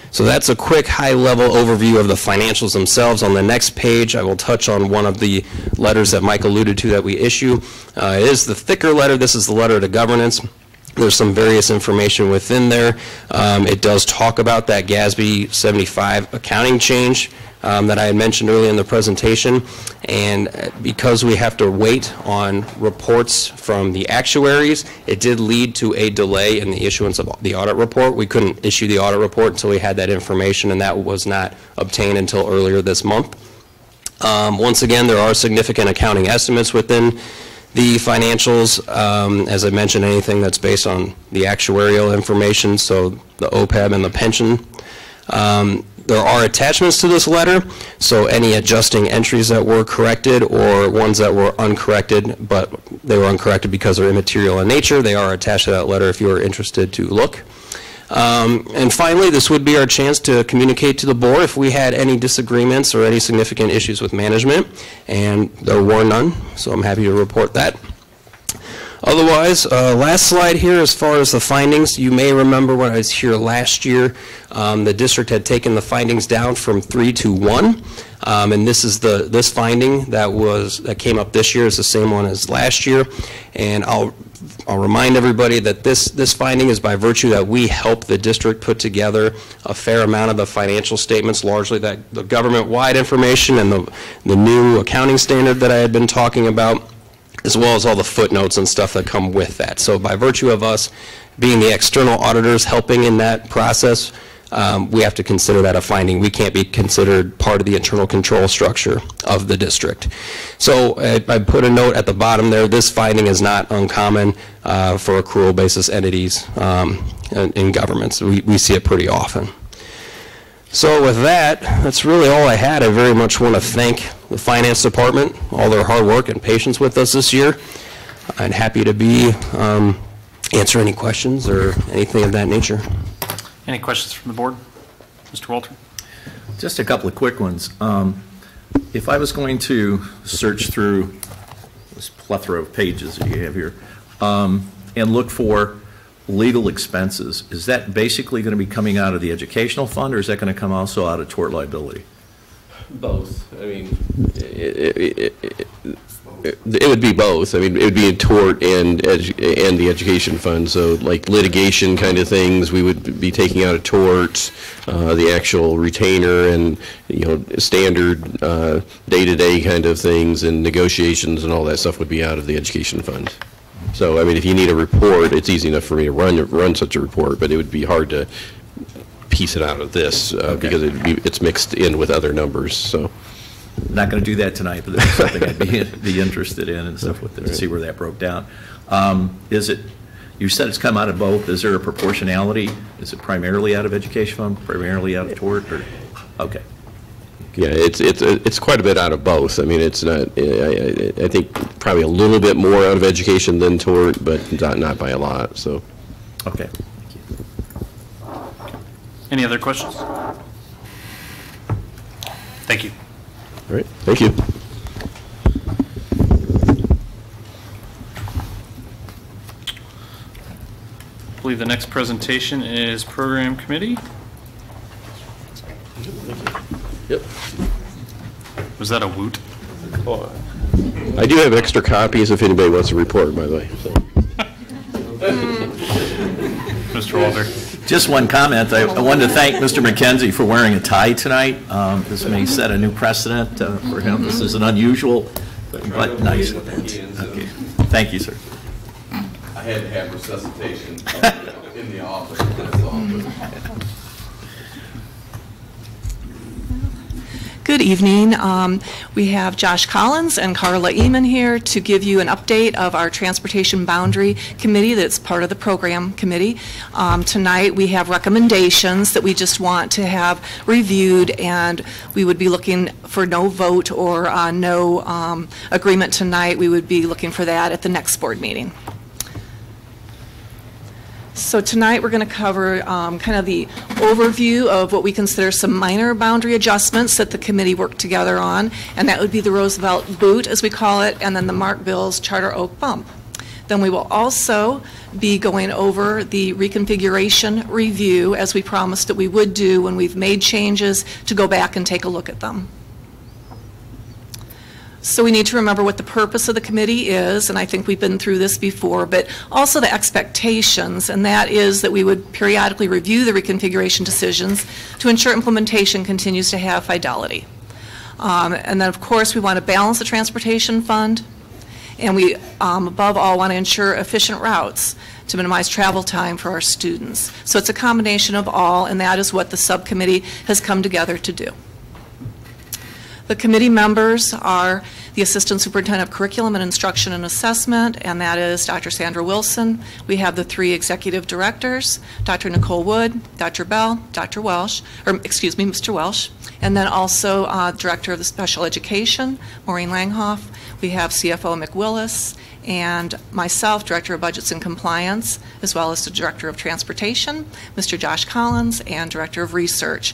So that's a quick high-level overview of the financials themselves. On the next page, I will touch on one of the letters that Mike alluded to that we issue. It is the thicker letter. This is the letter to governance. There's some various information within there. It does talk about that GASB 75 accounting change that I had mentioned earlier in the presentation. And because we have to wait on reports from the actuaries, it did lead to a delay in the issuance of the audit report. We couldn't issue the audit report until we had that information, and that was not obtained until earlier this month. Once again, there are significant accounting estimates within the financials. As I mentioned, anything that's based on the actuarial information, so the OPEB and the pension. There are attachments to this letter, so any adjusting entries that were corrected or ones that were uncorrected, but they were uncorrected because they're immaterial in nature, they are attached to that letter if you are interested to look. And finally, this would be our chance to communicate to the board if we had any disagreements or any significant issues with management, and there were none, so I'm happy to report that. Otherwise, last slide here as far as the findings. You may remember when I was here last year, the district had taken the findings down from 3 to 1, and this finding that came up this year is the same one as last year, and I'll remind everybody that this finding is by virtue that we help the district put together a fair amount of the financial statements, largely that the government-wide information and the new accounting standard that I had been talking about, as well as all the footnotes and stuff that come with that. So by virtue of us being the external auditors helping in that process, we have to consider that a finding. We can't be considered part of the internal control structure of the district. So I put a note at the bottom there. This finding is not uncommon for accrual basis entities in governments. We see it pretty often. So with that, that's really all I had. I very much want to thank the finance department, all their hard work and patience with us this year. I'm happy to answer any questions or anything of that nature. Any questions from the board? Mr. Walter? Just a couple of quick ones. If I was going to search through this plethora of pages that you have here and look for legal expenses, is that basically going to be coming out of the educational fund, or is that going to come also out of tort liability? Both. I mean, it would be both. I mean, it would be a tort and the education fund. So like litigation kind of things, we would be taking out of torts, the actual retainer and, standard day-to-day kind of things, and negotiations and all that stuff would be out of the education fund. So, I mean, if you need a report, it's easy enough for me to run such a report, but it would be hard to piece it out of this because it's mixed in with other numbers. So, not going to do that tonight, but that's something I'd be interested in and stuff with it, to see where that broke down. You said it's come out of both. Is there a proportionality? Is it primarily out of education fund, primarily out of tort, or okay? Yeah, it's quite a bit out of both. I mean, it's not. I think probably a little bit more out of education than tort, but not by a lot. So, okay. Any other questions? Thank you. All right. Thank you. I believe the next presentation is Program Committee. Yep. Was that a woot? I do have extra copies if anybody wants to report, by the way. So. Mr. Walter. Just one comment. I wanted to thank Mr. McKenzie for wearing a tie tonight. This may set a new precedent for him. This is an unusual, but nice. Okay. Thank you, sir. I had to have resuscitation in the office. That's all. Good evening. We have Josh Collins and Carla Eman here to give you an update of our Transportation Boundary Committee that's part of the Program Committee. Tonight we have recommendations that we just want to have reviewed, and we would be looking for no vote or no agreement tonight. We would be looking for that at the next board meeting. So tonight we're going to cover kind of the overview of what we consider some minor boundary adjustments that the committee worked together on, and that would be the Roosevelt Boot, as we call it, and then the Mark Bills Charter Oak Bump. Then we will also be going over the reconfiguration review, as we promised that we would do when we've made changes, to go back and take a look at them. So we need to remember what the purpose of the committee is, and I think we've been through this before, but also the expectations, and that is that we would periodically review the reconfiguration decisions to ensure implementation continues to have fidelity. And then, of course, we want to balance the transportation fund, and we, above all, want to ensure efficient routes to minimize travel time for our students. So it's a combination of all, and that is what the subcommittee has come together to do. The committee members are the Assistant Superintendent of Curriculum and Instruction and Assessment, and that is Dr. Sandra Wilson. We have the 3 executive directors, Dr. Nicole Wood, Dr. Bell, Dr. Welsh, or excuse me, Mr. Welsh, and then also Director of the Special Education, Maureen Langhoff. We have CFO Mick Willis, and myself, Director of Budgets and Compliance, as well as the Director of Transportation, Mr. Josh Collins, and Director of Research,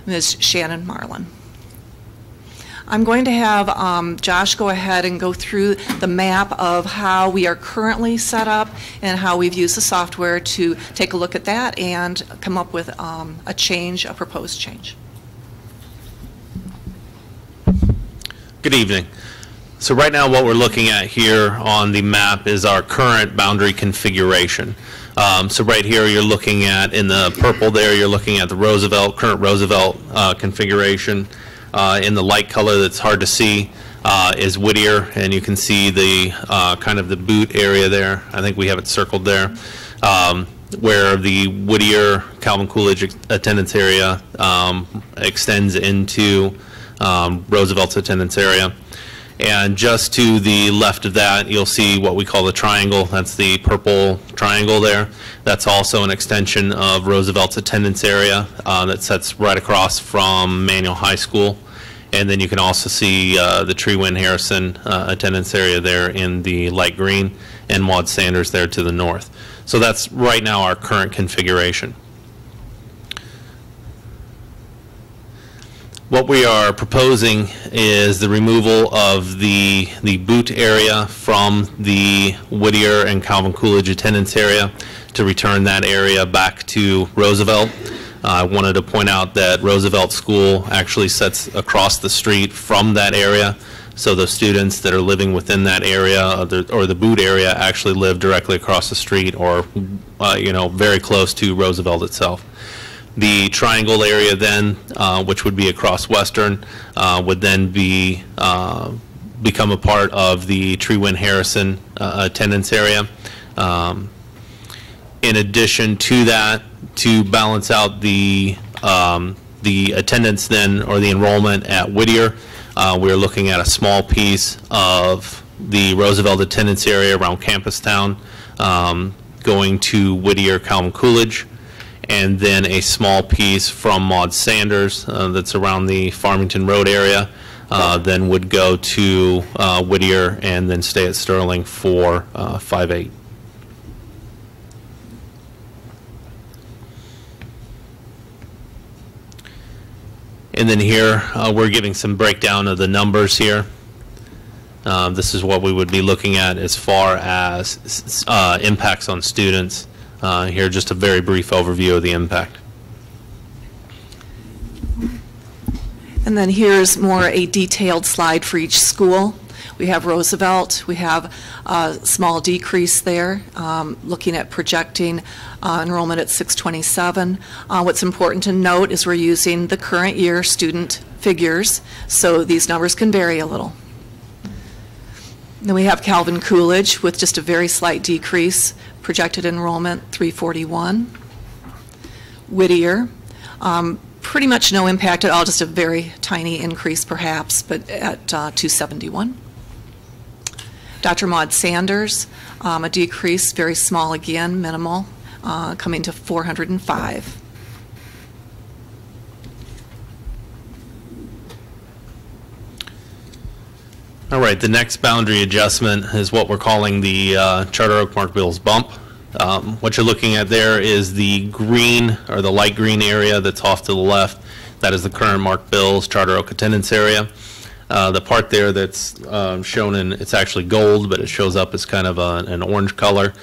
Ms. Shannon Marlin. I'm going to have Josh go ahead and go through the map of how we are currently set up and how we've used the software to take a look at that and come up with a change, a proposed change. Good evening. So right now what we're looking at here on the map is our current boundary configuration. So right here you're looking at, in the purple there, you're looking at the current Roosevelt configuration. In the light color that's hard to see is Whittier, and you can see the kind of the boot area there. I think we have it circled there, where the Whittier Calvin Coolidge attendance area extends into Roosevelt's attendance area. And just to the left of that, you'll see what we call the triangle. That's the purple triangle there. That's also an extension of Roosevelt's attendance area that sets right across from Manual High School. And then you can also see the Tree-Win Harrison attendance area there in the light green, and Maud Sanders there to the north. So that's right now our current configuration. What we are proposing is the removal of the boot area from the Whittier and Calvin Coolidge attendance area to return that area back to Roosevelt. I wanted to point out that Roosevelt School actually sits across the street from that area, so the students that are living within that area or the boot area actually live directly across the street or very close to Roosevelt itself. The triangle area then, which would be across Western, would then become a part of the Tree-Win Harrison attendance area. In addition to that, to balance out the attendance then, or the enrollment at Whittier, we're looking at a small piece of the Roosevelt attendance area around Campus Town going to Whittier Calvin Coolidge, and then a small piece from Maud Sanders that's around the Farmington Road area, then would go to Whittier and then stay at Sterling for 5-8. And then here we're giving some breakdown of the numbers here. This is what we would be looking at as far as impacts on students. Here, just a very brief overview of the impact. And then here's more a detailed slide for each school. We have Roosevelt. We have a small decrease there, looking at projecting enrollment at 627. What's important to note is we're using the current year student figures, so these numbers can vary a little. Then we have Calvin Coolidge with just a very slight decrease, projected enrollment 341. Whittier, pretty much no impact at all, just a very tiny increase perhaps, but at 271. Dr. Maud Sanders, a decrease, very small again, minimal, coming to 405. All right, the next boundary adjustment is what we're calling the Charter Oak Mark Bills bump. What you're looking at there is the green, or the light green area that's off to the left. That is the current Mark Bills Charter Oak attendance area. The part there that's shown in, it's actually gold, but it shows up as kind of an orange color.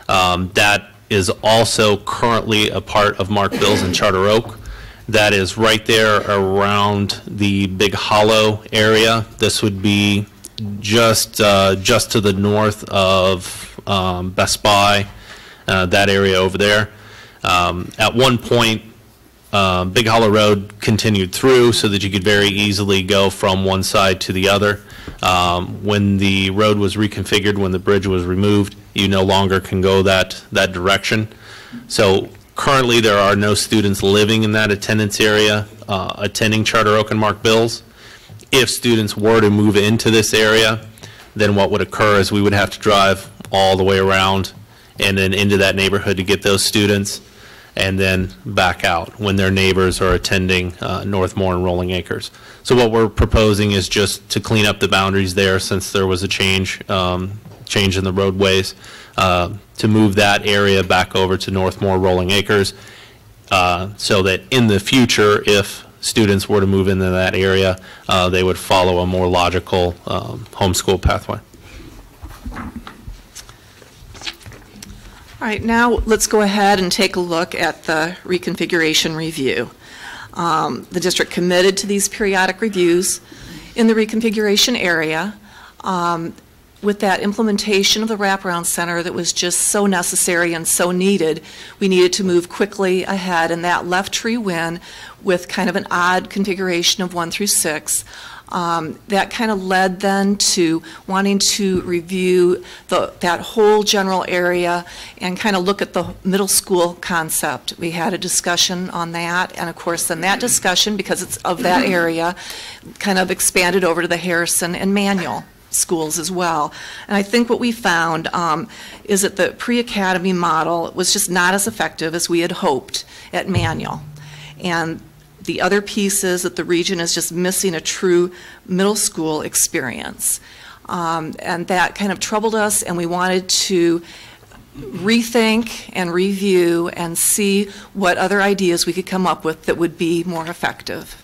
That is also currently a part of Mark Bills and Charter Oak. That is right there around the Big Hollow area. This would be just to the north of Best Buy, that area over there. At one point, Big Hollow Road continued through so that you could very easily go from one side to the other. When the road was reconfigured, when the bridge was removed, you no longer can go that direction. So currently there are no students living in that attendance area attending Charter Oak and Mark Bills. If students were to move into this area, then what would occur is we would have to drive all the way around and then into that neighborhood to get those students, and then back out when their neighbors are attending Northmore and Rolling Acres. So what we're proposing is just to clean up the boundaries there, since there was a change in the roadways, to move that area back over to Northmore, Rolling Acres, so that in the future, if students were to move into that area, they would follow a more logical homeschool pathway. All right, now let's go ahead and take a look at the reconfiguration review. The district committed to these periodic reviews in the reconfiguration area. With that implementation of the wraparound center that was just so necessary and so needed, we needed to move quickly ahead, and that left Tree Win with kind of an odd configuration of 1 through 6. That kind of led then to wanting to review that whole general area and kind of look at the middle school concept. We had a discussion on that, and of course then that discussion, because it's of that area, kind of expanded over to the Harrison and Manual schools as well. And I think what we found is that the pre-academy model was just not as effective as we had hoped at Manual. And the other piece is that the region is just missing a true middle school experience. And that kind of troubled us, and we wanted to rethink and review and see what other ideas we could come up with that would be more effective.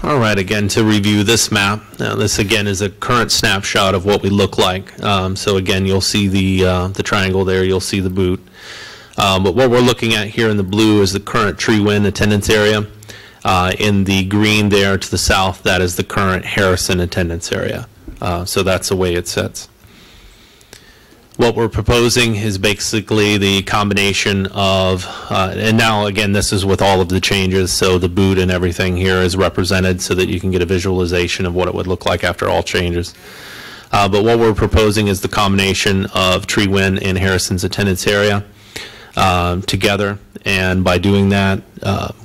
All right, again, to review this map, this again is a current snapshot of what we look like. So again, you'll see the triangle there, you'll see the boot. But what we're looking at here in the blue is the current Tree Win attendance area. In the green there to the south, that is the current Harrison attendance area. So that's the way it sits. What we're proposing is basically the combination of, and now again this is with all of the changes, so the boot and everything here is represented so that you can get a visualization of what it would look like after all changes. But what we're proposing is the combination of Tree Win and Harrison's attendance area together, and by doing that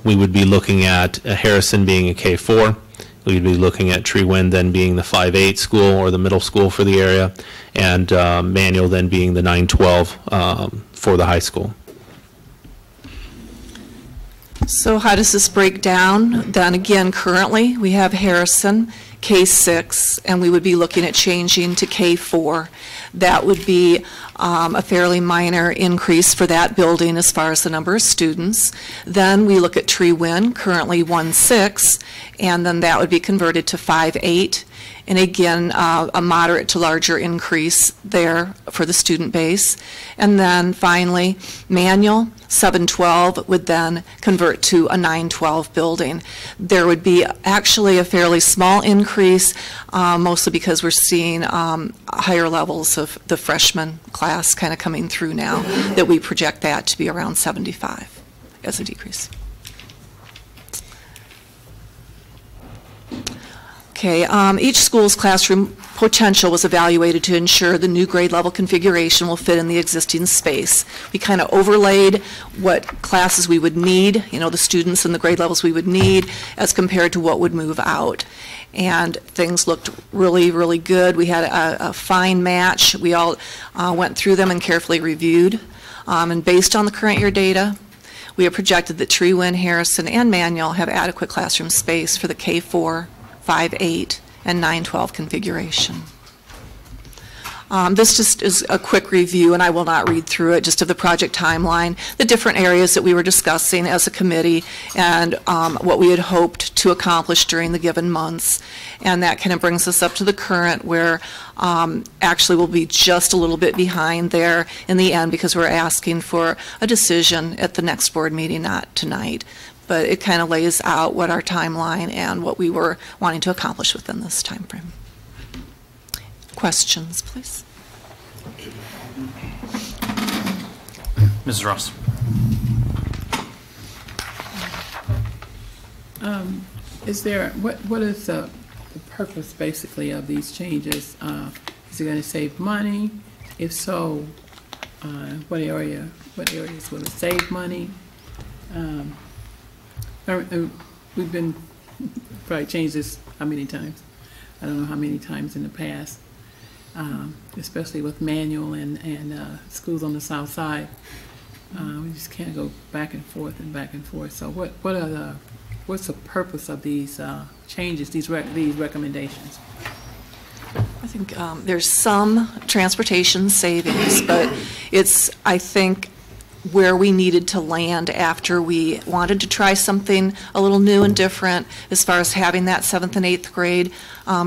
we would be looking at Harrison being a K4. We'd be looking at Tree Win then being the 5-8 school or the middle school for the area, and Manual then being the 9-12 for the high school. So how does this break down? Then again, currently we have Harrison K6, and we would be looking at changing to K4. That would be a fairly minor increase for that building as far as the number of students. Then we look at Tree Win, currently 1-6, and then that would be converted to 5-8. And again, a moderate to larger increase there for the student base. And then finally, Manual 7-12 would then convert to a 9-12 building. There would be actually a fairly small increase, mostly because we're seeing higher levels of the freshman class kind of coming through now, that we project that to be around 75 as a decrease. Okay, each school's classroom potential was evaluated to ensure the new grade level configuration will fit in the existing space. We kind of overlaid what classes we would need, you know, the students and the grade levels we would need as compared to what would move out. And things looked really, really good. We had a fine match. We all went through them and carefully reviewed. And based on the current year data, we have projected that Tree Win, Harrison, and Manual have adequate classroom space for the K4, 5-8, and 9-12 configuration. This just is a quick review, and I will not read through it, just of the project timeline, the different areas that we were discussing as a committee, and what we had hoped to accomplish during the given months. And that kind of brings us up to the current, where actually we'll be just a little bit behind there in the end, because we're asking for a decision at the next board meeting, not tonight. But it kind of lays out what our timeline and what we were wanting to accomplish within this time frame. Questions, please? Mrs. Ross. Is there, what is the purpose basically of these changes? Is it going to save money? If so, what areas will it save money? We've been probably changed this how many times? I don't know how many times in the past, especially with manual and schools on the south side. We just can't go back and forth and back and forth. So what's the purpose of these changes, these recommendations? I think there's some transportation savings, but it's, I think, where we needed to land after we wanted to try something a little new and different as far as having that 7th and 8th grade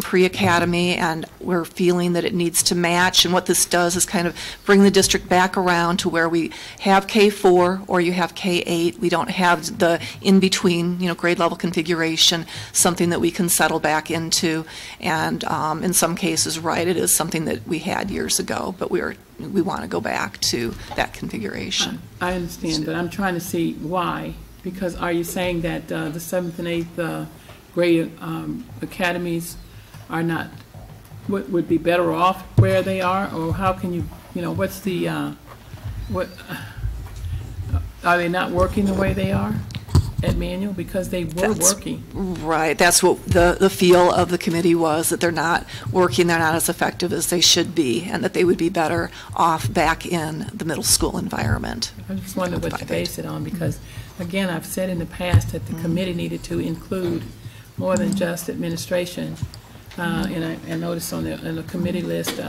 pre-academy, and we're feeling that it needs to match. And what this does is kind of bring the district back around to where we have K4 or you have K8. We don't have the in-between, grade level configuration, something that we can settle back into. And in some cases, right, it is something that we had years ago, but we want to go back to that configuration. I understand, but I'm trying to see why. Because are you saying that the 7th and 8th grade academies are not, would be better off where they are? Or how can you, what's the, are they not working the way they are at Manual? Because they were working. Right, that's what the feel of the committee was, that they're not working, they're not as effective as they should be, and that they would be better off back in the middle school environment. I just wonder what you base it on, because again, I've said in the past that the committee needed to include more than just administration. And I noticed on the committee list,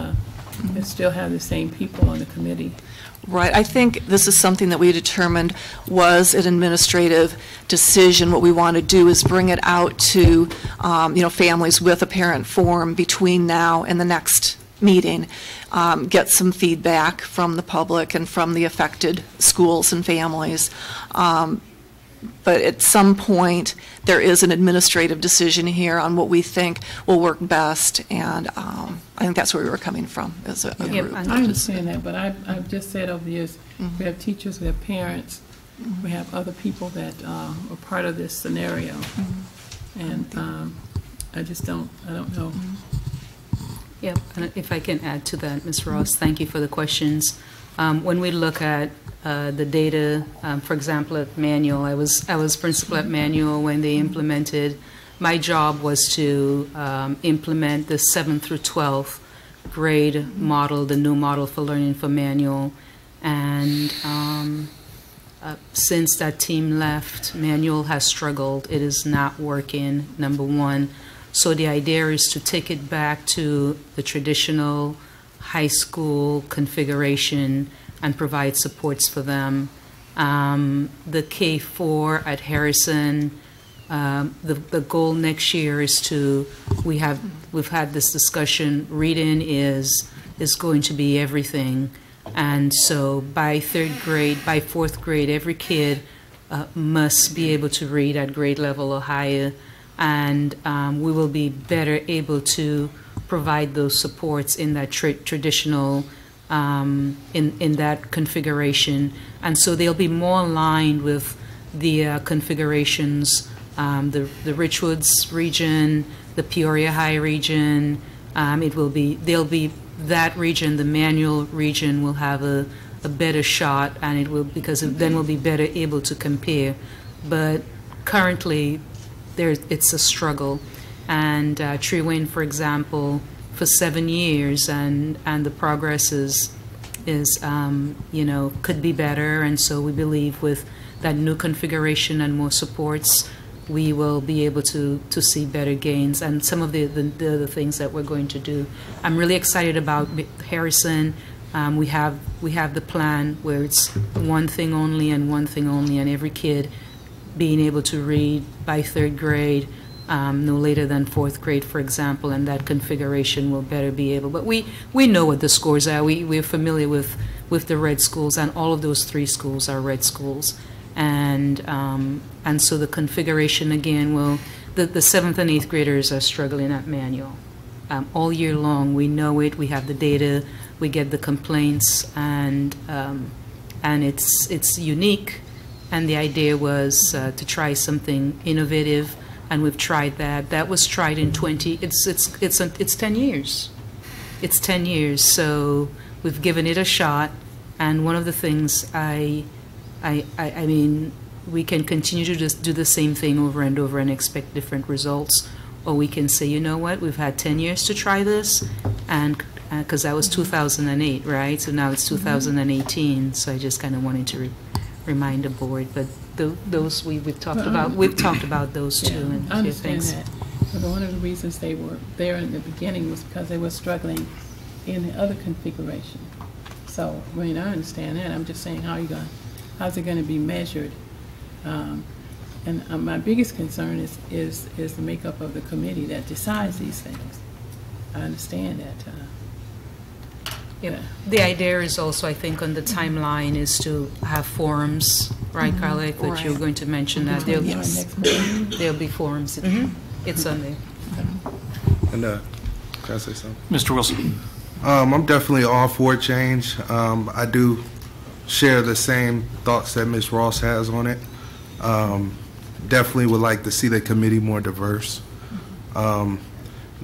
they still have the same people on the committee. Right. I think this is something that we determined was an administrative decision. What we want to do is bring it out to, families with a parent forum between now and the next meeting, get some feedback from the public and from the affected schools and families. But at some point, there is an administrative decision here on what we think will work best, and I think that's where we were coming from as a group. I understand that, but I've just said over the years, we have teachers, we have parents, we have other people that are part of this scenario, and I don't know. Yep, and if I can add to that, Ms. Ross, thank you for the questions. When we look at the data, for example, at Manual, I was principal at Manual when they implemented. My job was to implement the 7th through 12th grade model, the new model for learning for Manual. And since that team left, Manual has struggled. It is not working, number one. So the idea is to take it back to the traditional high school configuration and provide supports for them. The K4 at Harrison, the goal next year is to, we've had this discussion, reading is going to be everything. And so by 3rd grade, by 4th grade, every kid must be able to read at grade level or higher. And we will be better able to provide those supports in that traditional, in that configuration. And so they'll be more aligned with the configurations, the Richwoods region, the Peoria High region. They'll be that region, the Manual region will have a better shot, and it will, because then we'll be better able to compare. But currently, it's a struggle. And Trewin, for example, for 7 years, and the progress is could be better. And so we believe with that new configuration and more supports, we will be able to see better gains. And some of the other things that we're going to do. I'm really excited about Harrison. We have the plan where it's one thing only and one thing only, and every kid being able to read by 3rd grade, no later than 4th grade, for example, and that configuration will better be able. But we know what the scores are. We're familiar with the red schools, and all of those 3 schools are red schools. And so the configuration, again, the 7th and 8th graders are struggling at Manual. All year long, we know it, we have the data, we get the complaints, and and it's unique, and the idea was to try something innovative, and we've tried that. That was tried in 10 years. It's 10 years, so we've given it a shot, and one of the things I mean, we can continue to just do the same thing over and over and expect different results, or we can say, you know what, we've had 10 years to try this, and because that was 2008, right? So now it's 2018, so I just kind of wanted to remind the board, but those we've talked about those two. And I understand things. that. But one of the reasons they were there in the beginning was because they were struggling in the other configuration. So, I mean, I understand that. I'm just saying, how's it going to be measured? And my biggest concern is the makeup of the committee that decides these things. I understand that. Yeah. The idea is also, I think, on the timeline is to have forums, right, Carla? That you're going to mention that there'll be forums. It's on there. And can I say something? Mr. Wilson. I'm definitely all for change. I do share the same thoughts that Ms. Ross has on it. Definitely would like to see the committee more diverse. And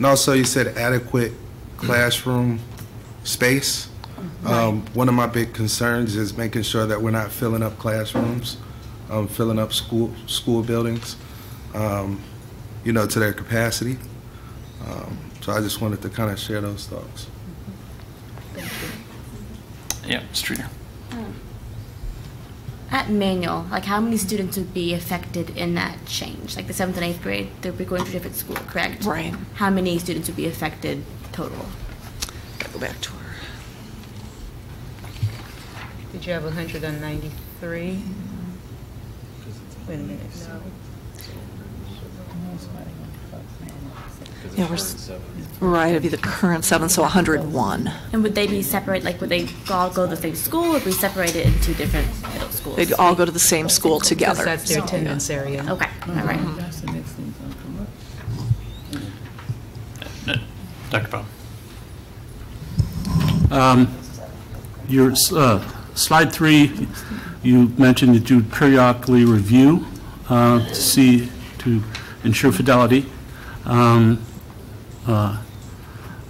also, you said adequate classroom space. One of my big concerns is making sure that we're not filling up classrooms, filling up school buildings, to their capacity. So I just wanted to kind of share those thoughts. Thank you. Yeah, Streeter. At Manual, like how many students would be affected in that change? Like the 7th and 8th grade, they'll be going to a different school, correct? Right. How many students would be affected total? Go back to her. Did you have 193? Wait a minute. No. Yeah, right, it'd be the current 7, so 101. And would they be separate, like would they all go to the same school, or would we separate it into different middle schools? They'd all go to the same school together. Because that's their attendance area. Okay, all right. That's the next thing to come up. Dr. Bob. Your slide 3, you mentioned that you would periodically review to ensure fidelity.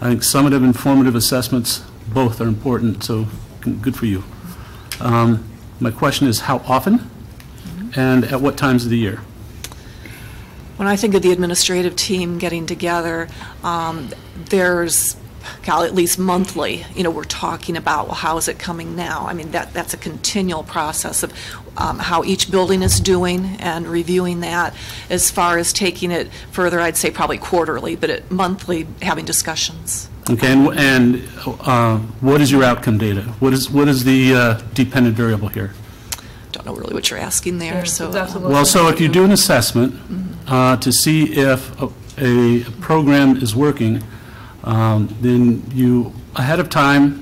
I think summative and formative assessments both are important, so good for you. My question is how often and at what times of the year? When I think of the administrative team getting together, there's at least monthly, we're talking about, well, how is it coming now? I mean, that's a continual process of how each building is doing and reviewing that. As far as taking it further, I'd say probably quarterly, but at monthly, having discussions. Okay, and what is your outcome data? What is the dependent variable here? Don't know really what you're asking there, Yeah, so. Well, so if you do an assessment to see if a program is working, then you, ahead of time,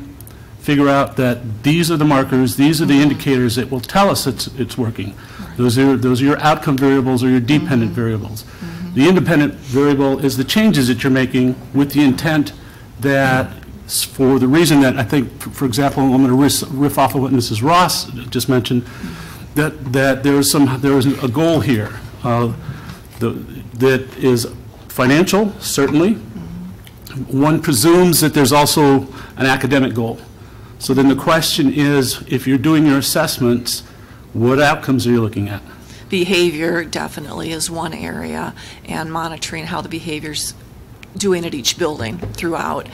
figure out that these are the markers, these are the indicators that will tell us it's working. Those are your outcome variables or your dependent variables. The independent variable is the changes that you're making with the intent that, for the reason that I think, for example, I'm going to riff off of what Mrs. Ross just mentioned, that there is a goal here that is financial, certainly. One presumes that there's also an academic goal. So then the question is, if you're doing your assessments, what outcomes are you looking at? Behavior definitely is one area, and monitoring how the behavior's doing at each building throughout,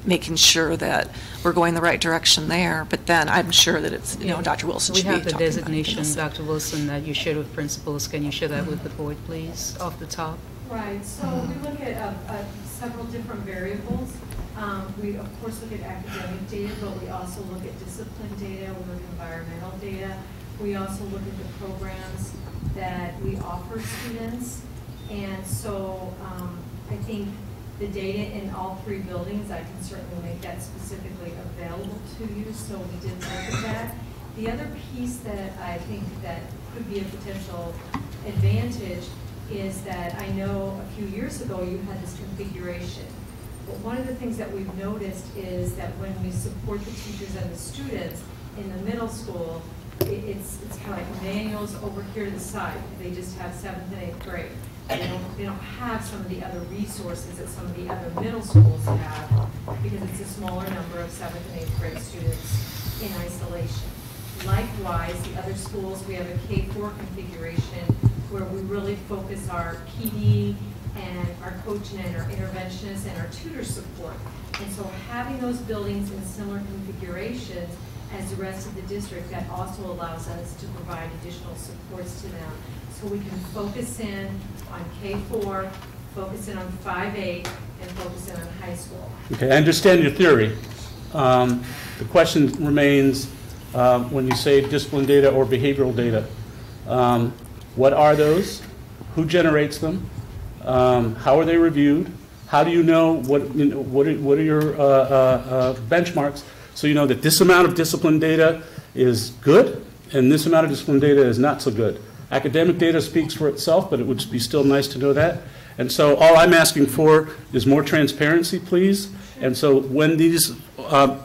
making sure that we're going the right direction there. But then I'm sure that it's, Dr. Wilson should be We have the talking about designation, this. Dr. Wilson, that you shared with principals. Can you share that with the board, please, off the top? Right, so we look at several different variables. We, of course, look at academic data, but we also look at discipline data, we look at environmental data. We also look at the programs that we offer students. And so I think the data in all 3 buildings, I can certainly make that specifically available to you, so we did look at that. The other piece that I think that could be a potential advantage is that I know a few years ago you had this configuration. But one of the things that we've noticed is that when we support the teachers and the students, In the middle school, it's kind of like manuals over here to the side. They just have 7th and 8th grade. They don't have some of the other resources that some of the other middle schools have because it's a smaller number of 7th and 8th grade students in isolation. Likewise, the other schools, we have a K-4 configuration where we really focus our PD and our coaching and our interventionists and our tutor support. And so having those buildings in similar configurations as the rest of the district, that also allows us to provide additional supports to them. So we can focus in on K-4, focus in on 5-8, and focus in on high school. Okay, I understand your theory. The question remains, when you say discipline data or behavioral data, what are those? Who generates them? How are they reviewed? How do you know what are your benchmarks? So you know that this amount of discipline data is good and this amount of discipline data is not so good. Academic data speaks for itself, but it would be still nice to know that. And so all I'm asking for is more transparency, please. And so when these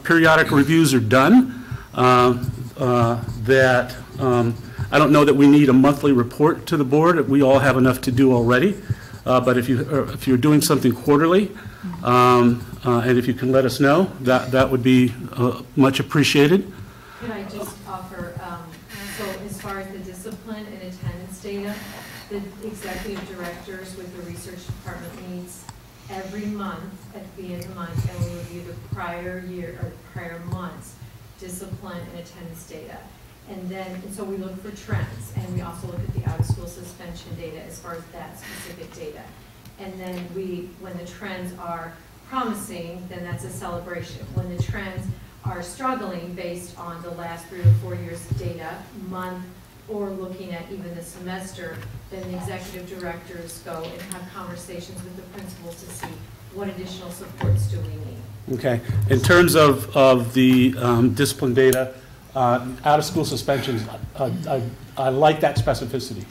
periodic reviews are done, I don't know that we need a monthly report to the board. We all have enough to do already. But if you're doing something quarterly, and if you can let us know, that would be much appreciated. Could I just offer, so as far as the discipline and attendance data, the executive directors with the research department meets every month at the end of the month, and we review the prior year or prior month's discipline and attendance data. And so we look for trends, and we also look at the out-of-school suspension data as far as that specific data. And then when the trends are promising, then that's a celebration. When the trends are struggling based on the last 3 or 4 years data, month, or looking at even the semester, then the executive directors go and have conversations with the principals to see what additional supports do we need. Okay. In terms of the discipline data, out-of-school suspensions, I like that specificity.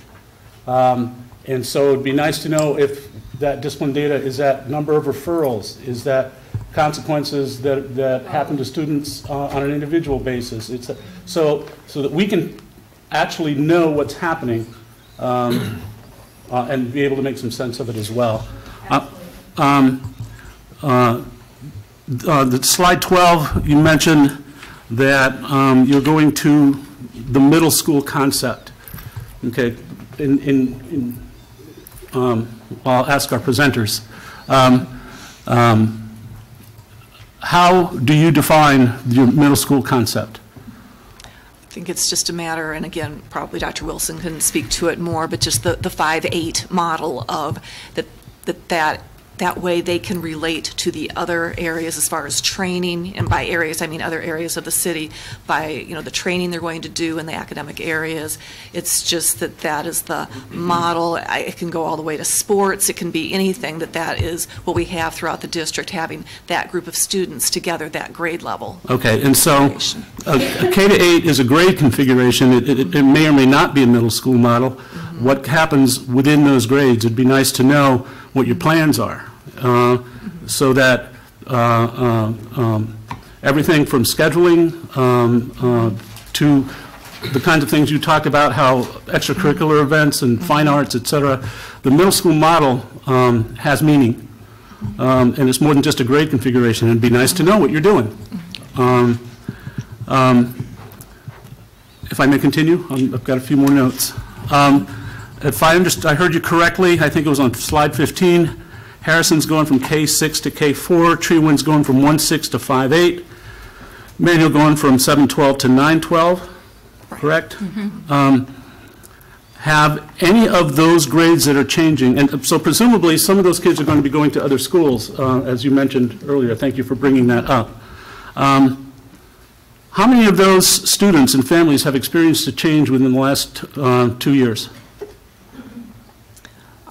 And so it'd be nice to know if that discipline data is that number of referrals, is that consequences that happen to students on an individual basis. So that we can actually know what's happening and be able to make some sense of it as well. The slide 12, you mentioned that you're going to the middle school concept. Okay, I'll ask our presenters. How do you define your middle school concept? I think it's just a matter, and again, probably Dr. Wilson can speak to it more, but just the 5-8 model of that way they can relate to the other areas as far as training, and by areas I mean other areas of the city, by the training they're going to do in the academic areas. It's just that is the model. It can go all the way to sports. It can be anything. That is what we have throughout the district, having that group of students together, that grade level. Okay, and so a K-8 is a grade configuration. It may or may not be a middle school model. Mm-hmm. What happens within those grades? It'd be nice to know what your plans are, so that everything from scheduling to the kinds of things you talked about, how extracurricular events and fine arts, et cetera, the middle school model has meaning, and it's more than just a grade configuration. It'd be nice to know what you're doing. If I may continue, I've got a few more notes. If I heard you correctly, I think it was on slide 15, Harrison's going from K6 to K4, Treewind's going from 1-6 to 5-8, Manual going from 7-12 to 9-12, correct? Mm-hmm. Have any of those grades that are changing, and so presumably some of those kids are going to be going to other schools, as you mentioned earlier. Thank you for bringing that up. How many of those students and families have experienced a change within the last 2 years?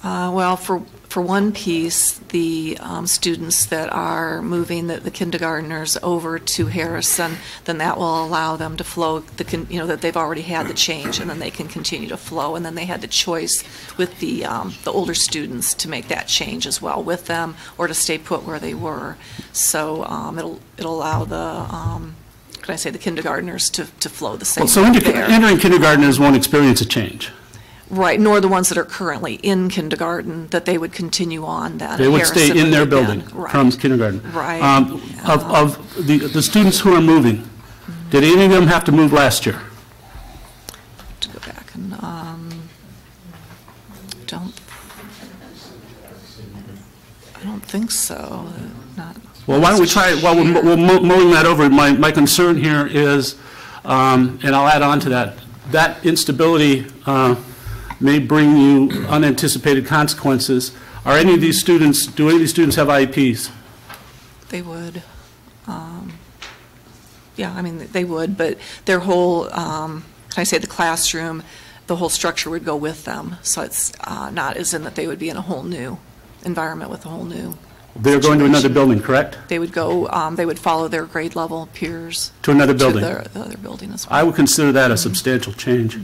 Well, for one piece, the students that are moving the kindergartners over to Harrison, then that will allow them to flow, that they've already had the change, and then they can continue to flow. And then they had the choice with the older students to make that change as well with them, or to stay put where they were. So it'll allow the can I say, the kindergartners to flow the same Well, so way there. entering kindergartners won't experience a change. Right, nor the ones that are currently in kindergarten, that they would continue on that. They would Harrison stay in their would building again. Right. from kindergarten. Right. Of the students who are moving, did any of them have to move last year? To go back and, I don't think so. Not. Well, why don't we try, while we're mulling that over, my concern here is, and I'll add on to that, that instability may bring you unanticipated consequences. Are any of these students, do any of these students have IEPs? They would. Yeah, I mean, they would, but their whole, can I say, the classroom, the whole structure would go with them. So it's not as in that they would be in a whole new environment with a whole new They're going to another building, correct? They would go, they would follow their grade level peers. To another building? To the other building as well. I would consider that a substantial change.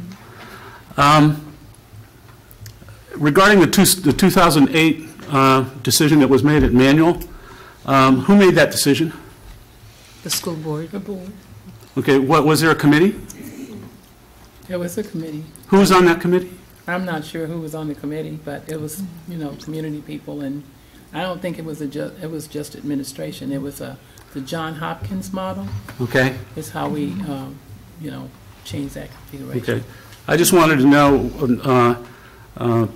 Regarding the 2008 decision that was made at Manual, who made that decision? The school board. The board. Okay, was there a committee? There was a committee. Who was on that committee? I'm not sure who was on the committee, but it was, community people, and I don't think it was it was just administration. It was the John Hopkins model. Okay. Is how we, change that configuration. Okay. I just wanted to know,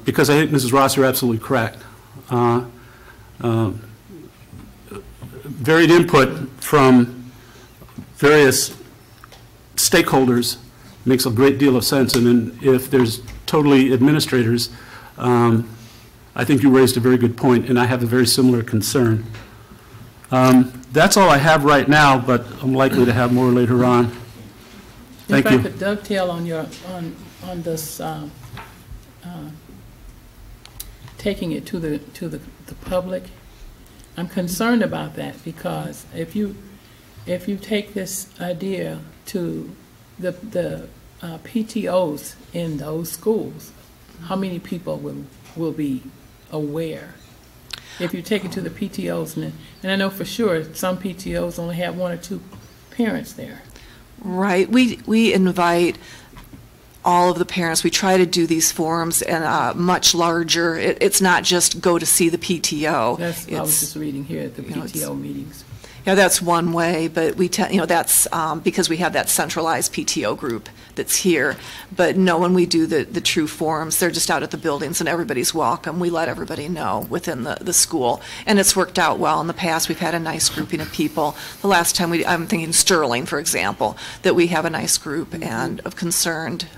because I think Mrs. Ross, you're absolutely correct. Varied input from various stakeholders makes a great deal of sense, and then if there's totally administrators, I think you raised a very good point, and I have a very similar concern. That's all I have right now, but I'm likely to have more later on. Thank you. If I could dovetail on your on this taking it to the public, I'm concerned about that, because if you take this idea to the PTOs in those schools, how many people will be aware? If you take it to the PTOs, and I know for sure some PTOs only have 1 or 2 parents there. Right. We invite all of the parents. We try to do these forums and much larger. It's not just go to see the PTO. That's I was just reading here at the PTO meetings. Yeah, that's one way, but we that's because we have that centralized PTO group that's here. But no, when we do the true forums, they're just out at the buildings and everybody's welcome. We let everybody know within the school. And it's worked out well in the past. We've had a nice grouping of people. The last time I'm thinking Sterling, for example, that we have a nice group and of concerned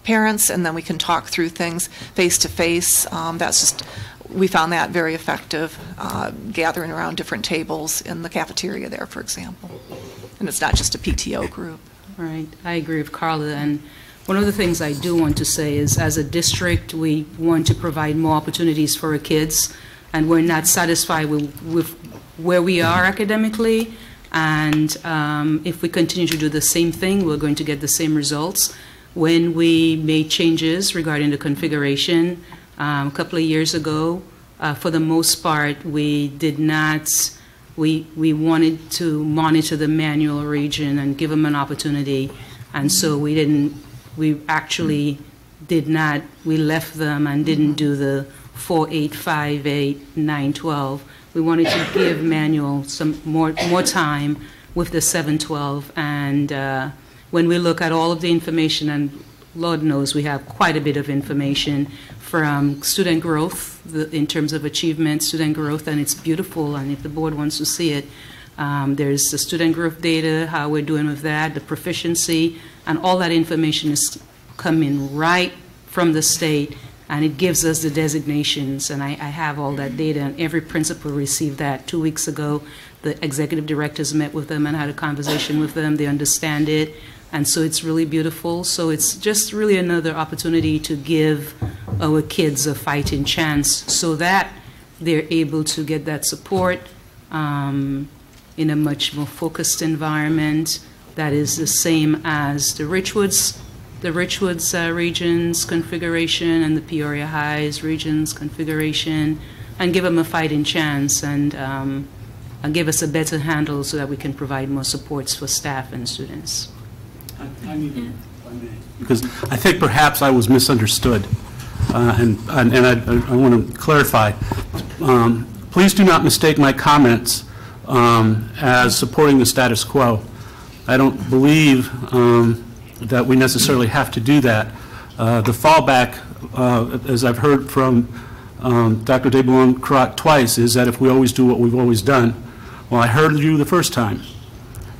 parents, and then we can talk through things face to face. That's just, we found that very effective, gathering around different tables in the cafeteria there, for example. And it's not just a PTO group. Right, I agree with Carla, and one of the things I do want to say is, as a district, we want to provide more opportunities for our kids, and we're not satisfied with where we are academically, and if we continue to do the same thing, we're going to get the same results. When we made changes regarding the configuration a couple of years ago, for the most part, we did not. We wanted to monitor the Manual region and give them an opportunity, and so we actually did not, we left them and didn't do the 4-8, 5-8, 9-12. We wanted to give Manual some more time with the 7-12, and when we look at all of the information, and Lord knows we have quite a bit of information from student growth, in terms of achievement, student growth, and it's beautiful, and if the board wants to see it, there's the student growth data, how we're doing with that, the proficiency, and all that information is coming right from the state, and it gives us the designations, and I have all that data, and every principal received that 2 weeks ago. The executive directors met with them and had a conversation with them. They understand it. And so it's really beautiful. So it's just really another opportunity to give our kids a fighting chance so that they're able to get that support in a much more focused environment that is the same as the Richwoods region's configuration and the Peoria High's region's configuration, and give them a fighting chance. And give us a better handle so that we can provide more supports for staff and students. Because I think perhaps I was misunderstood, and I want to clarify. Please do not mistake my comments as supporting the status quo. I don't believe that we necessarily have to do that. The fallback, as I've heard from Dr. DeBoulogne twice, is that if we always do what we've always done. Well, I heard you the first time.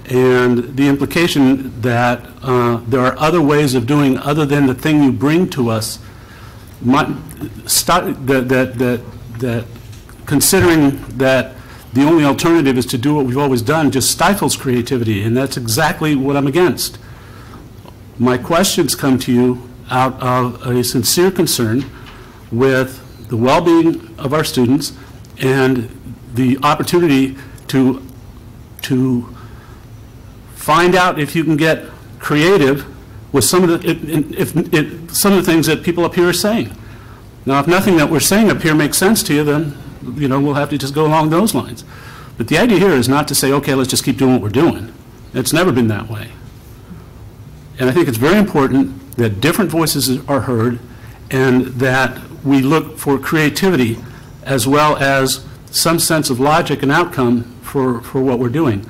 And the implication that there are other ways of doing other than the thing you bring to us, that considering that the only alternative is to do what we've always done just stifles creativity, and that's exactly what I'm against. My questions come to you out of a sincere concern with the well-being of our students and the opportunity to find out if you can get creative with some of the things that people up here are saying. Now, if nothing that we're saying up here makes sense to you, then we'll have to just go along those lines. But the idea here is not to say, okay, let's just keep doing what we're doing. It's never been that way. And I think it's very important that different voices are heard and that we look for creativity as well as some sense of logic and outcome for what we're doing.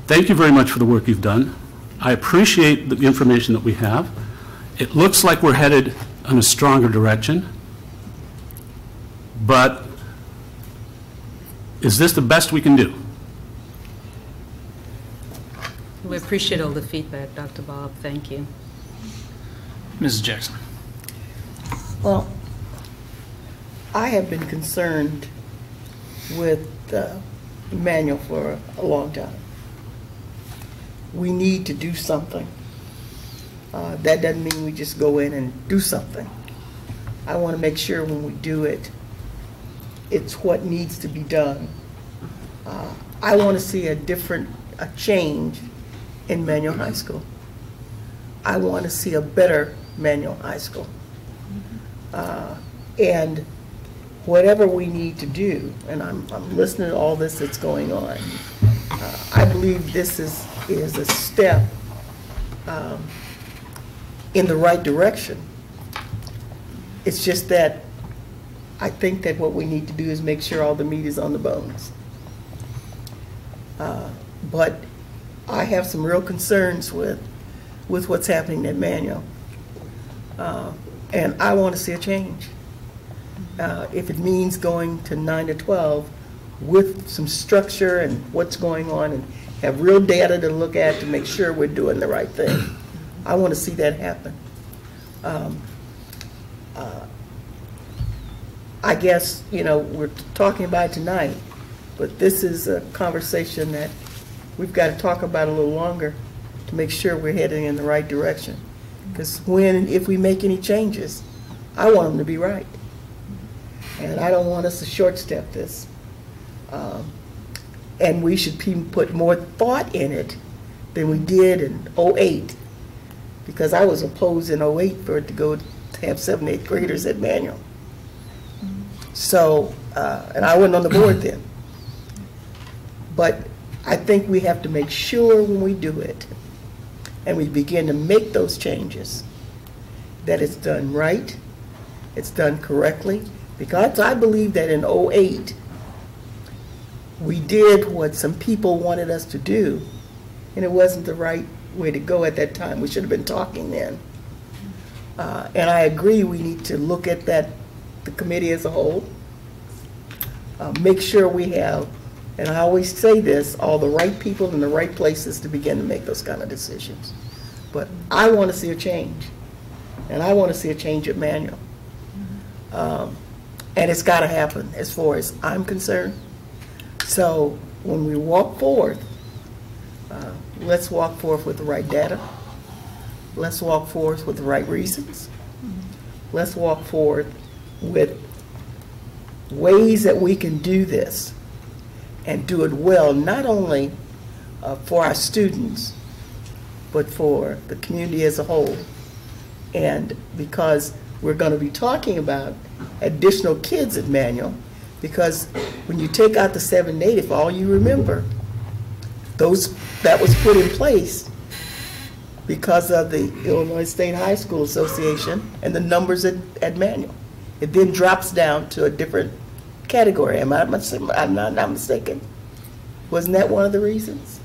Thank you very much for the work you've done. I appreciate the information that we have. It looks like we're headed in a stronger direction, but is this the best we can do? We appreciate all the feedback, Dr. Bob. Thank you. Mrs. Jackson. Well, I have been concerned with the manual for a long time. We need to do something. That doesn't mean we just go in and do something. I want to make sure when we do it, it's what needs to be done. I want to see a change in Manual High School. I want to see a better Manual High School. And whatever we need to do, and I'm listening to all this that's going on, I believe this is a step in the right direction. It's just that I think that what we need to do is make sure all the meat is on the bones. But I have some real concerns with what's happening at Manual. And I want to see a change. If it means going to 9 to 12 with some structure and what's going on and have real data to look at to make sure we're doing the right thing. I want to see that happen. I guess, we're talking about it tonight, but this is a conversation that we've got to talk about a little longer to make sure we're heading in the right direction. Because if we make any changes, I want them to be right. And I don't want us to short step this. And we should put more thought in it than we did in 08. Because I was opposed in 08 for it to have 7th, 8th graders at Manual. So, and I wasn't on the board then. But I think we have to make sure when we do it and we begin to make those changes that it's done right, it's done correctly. Because I believe that in 08, we did what some people wanted us to do, and it wasn't the right way to go at that time. We should have been talking then. And I agree we need to look at the committee as a whole, make sure we have, and I always say this, all the right people in the right places to begin to make those kind of decisions. But I want to see a change, and I want to see a change at Manual. And it's got to happen as far as I'm concerned. So when we walk forth, let's walk forth with the right data. Let's walk forth with the right reasons. Let's walk forth with ways that we can do this and do it well, not only for our students, but for the community as a whole. And because we're going to be talking about additional kids at Manual, Because when you take out the 7 and 8, if all you remember, that was put in place because of the Illinois State High School Association and the numbers at Manual. It then drops down to a different category. I'm not mistaken. Wasn't that one of the reasons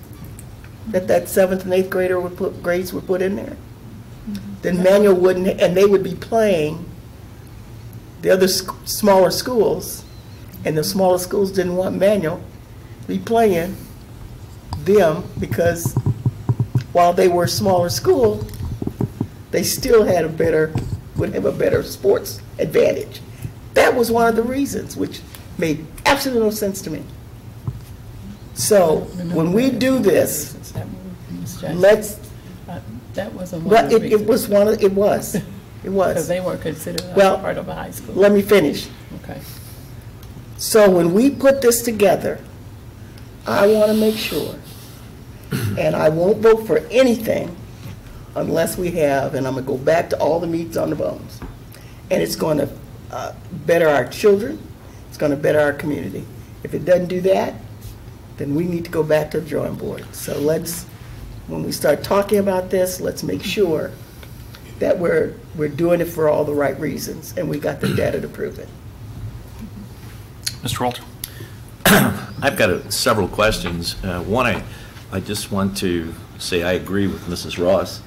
that 7th and 8th grader grades were put in there? Then Manual wouldn't, and they would be playing the other smaller schools, and the smaller schools didn't want Manual to be playing them because while they were a smaller school, they still had would have a better sports advantage. That was one of the reasons, which made absolutely no sense to me. So when we do this, let's. That wasn't one well, of the it was one of it was. It was. Because they weren't considered part of a high school. Let me finish. Okay. So when we put this together, I want to make sure, and I won't vote for anything unless we have, and I'm going to go back to all the meats on the bones, and it's going to better our children, it's going to better our community. If it doesn't do that, then we need to go back to the drawing board. So when we start talking about this, let's make sure that we're doing it for all the right reasons, and we got the data to prove it. Mr. Walter. I've got several questions. One, I just want to say I agree with Mrs. Ross,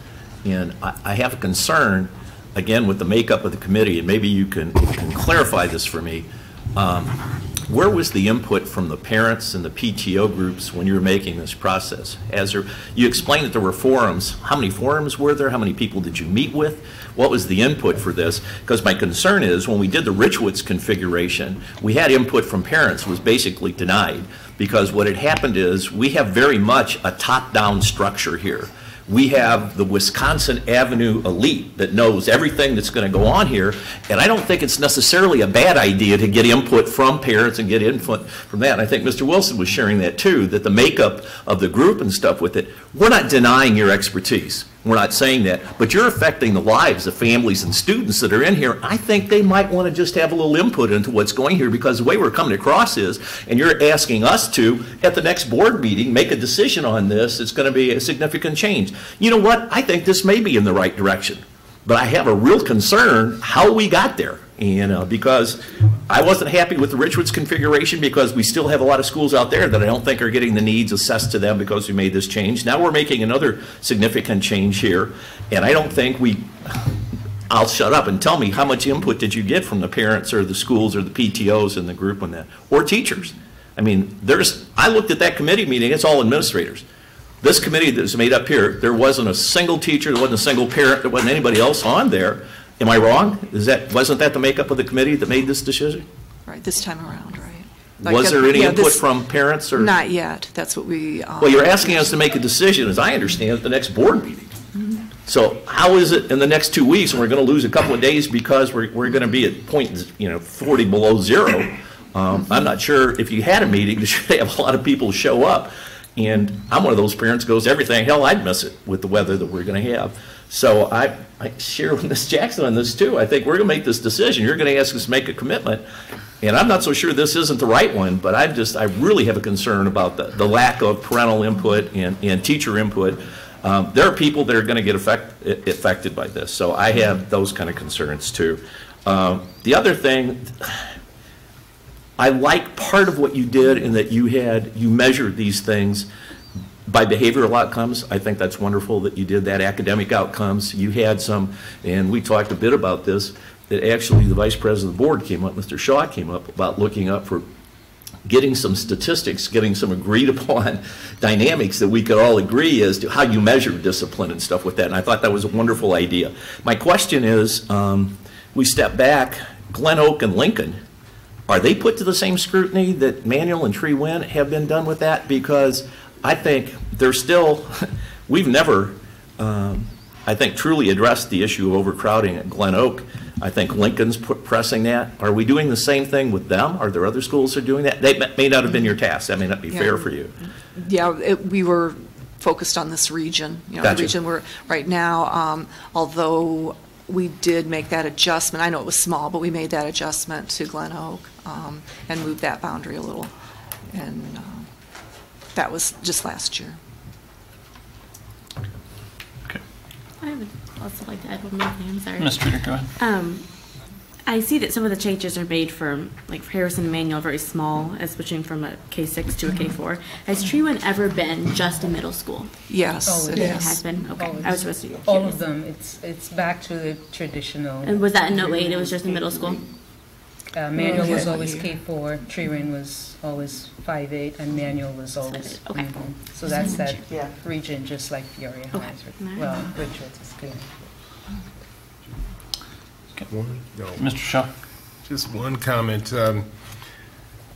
and I have a concern, again, with the makeup of the committee, and maybe you can clarify this for me. Where was the input from the parents and the PTO groups when you were making this process? You explained that there were forums. How many forums were there? How many people did you meet with? What was the input for this? Because my concern is when we did the Richwoods configuration, we had input from parents. It was basically denied because what had happened is we have very much a top-down structure here. We have the Wisconsin Avenue elite that knows everything that's going to go on here, and I don't think it's necessarily a bad idea to get input from parents and get input from that. And I think Mr. Wilson was sharing that too, that the makeup of the group and stuff with it, we're not denying your expertise. We're not saying that, but you're affecting the lives of families and students that are in here. I think they might want to just have a little input into what's going here because the way we're coming across is, and you're asking us to, at the next board meeting, make a decision on this. It's going to be a significant change. You know what? I think this may be in the right direction, but I have a real concern how we got there. And because I wasn't happy with the Richwoods configuration because we still have a lot of schools out there that I don't think are getting the needs assessed to them because we made this change. Now we're making another significant change here, and I don't think I'll shut up and tell me how much input did you get from the parents or the schools or the PTOs in the group on that, or teachers. I mean, I looked at that committee meeting, it's all administrators. This committee that was made up here, there wasn't a single teacher, there wasn't a single parent, there wasn't anybody else on there. Am I wrong? Wasn't that the makeup of the committee that made this decision? Right, this time around, right. Was there any input from parents? Or? Not yet. That's what we... well, you're asking us to make a decision, as I understand, at the next board meeting. So how is it in the next 2 weeks, and we're going to lose a couple of days because we're going to be at point 40 below zero? I'm not sure if you had a meeting, you should have a lot of people show up. And I'm one of those parents who goes, everything, hell, I'd miss it with the weather that we're going to have. So I share with Ms. Jackson on this too. I think we're going to make this decision. You're going to ask us to make a commitment. And I'm not so sure this isn't the right one, but I really have a concern about the lack of parental input and teacher input. There are people that are going to get affected by this. So I have those kind of concerns too. The other thing, I like part of what you did in that you measured these things by behavioral outcomes. I think that's wonderful that you did that. Academic outcomes, you had some, and we talked a bit about this, that actually the vice president of the board came up, Mr. Shaw came up about looking up for getting some statistics, getting some agreed upon dynamics that we could all agree as to how you measure discipline and stuff with that. And I thought that was a wonderful idea. My question is, we step back, Glen Oak and Lincoln, are they put to the same scrutiny that Manual and Tree Win have been done with that? Because I think they're still, we've never, I think, truly addressed the issue of overcrowding at Glen Oak. I think Lincoln's pressing that. Are we doing the same thing with them? Are there other schools that are doing that? They may not have been your task. That may not be fair for you. Yeah, we were focused on this region. Gotcha. The region we're right now, although we did make that adjustment. I know it was small, but we made that adjustment to Glen Oak. and move that boundary a little. And that was just last year. I would also like to add one more thing, I'm sorry. Ms. Streeter, go ahead. I see that some of the changes are made for, like for Harrison and Manual, very small, as switching from a K-6 to a K-4. Has Treewen ever been just a middle school? Yes, it It is. has been? Okay. I was supposed to. All of them, it's back to the traditional. And was that in 08, it was just a middle school? Manual was always K4, Treewen was always 5-8, and Manual was always. Okay. So that's that Yeah. region, just like Peoria Okay. has. Well, Richards is clear. Mr. Shaw? Just one comment.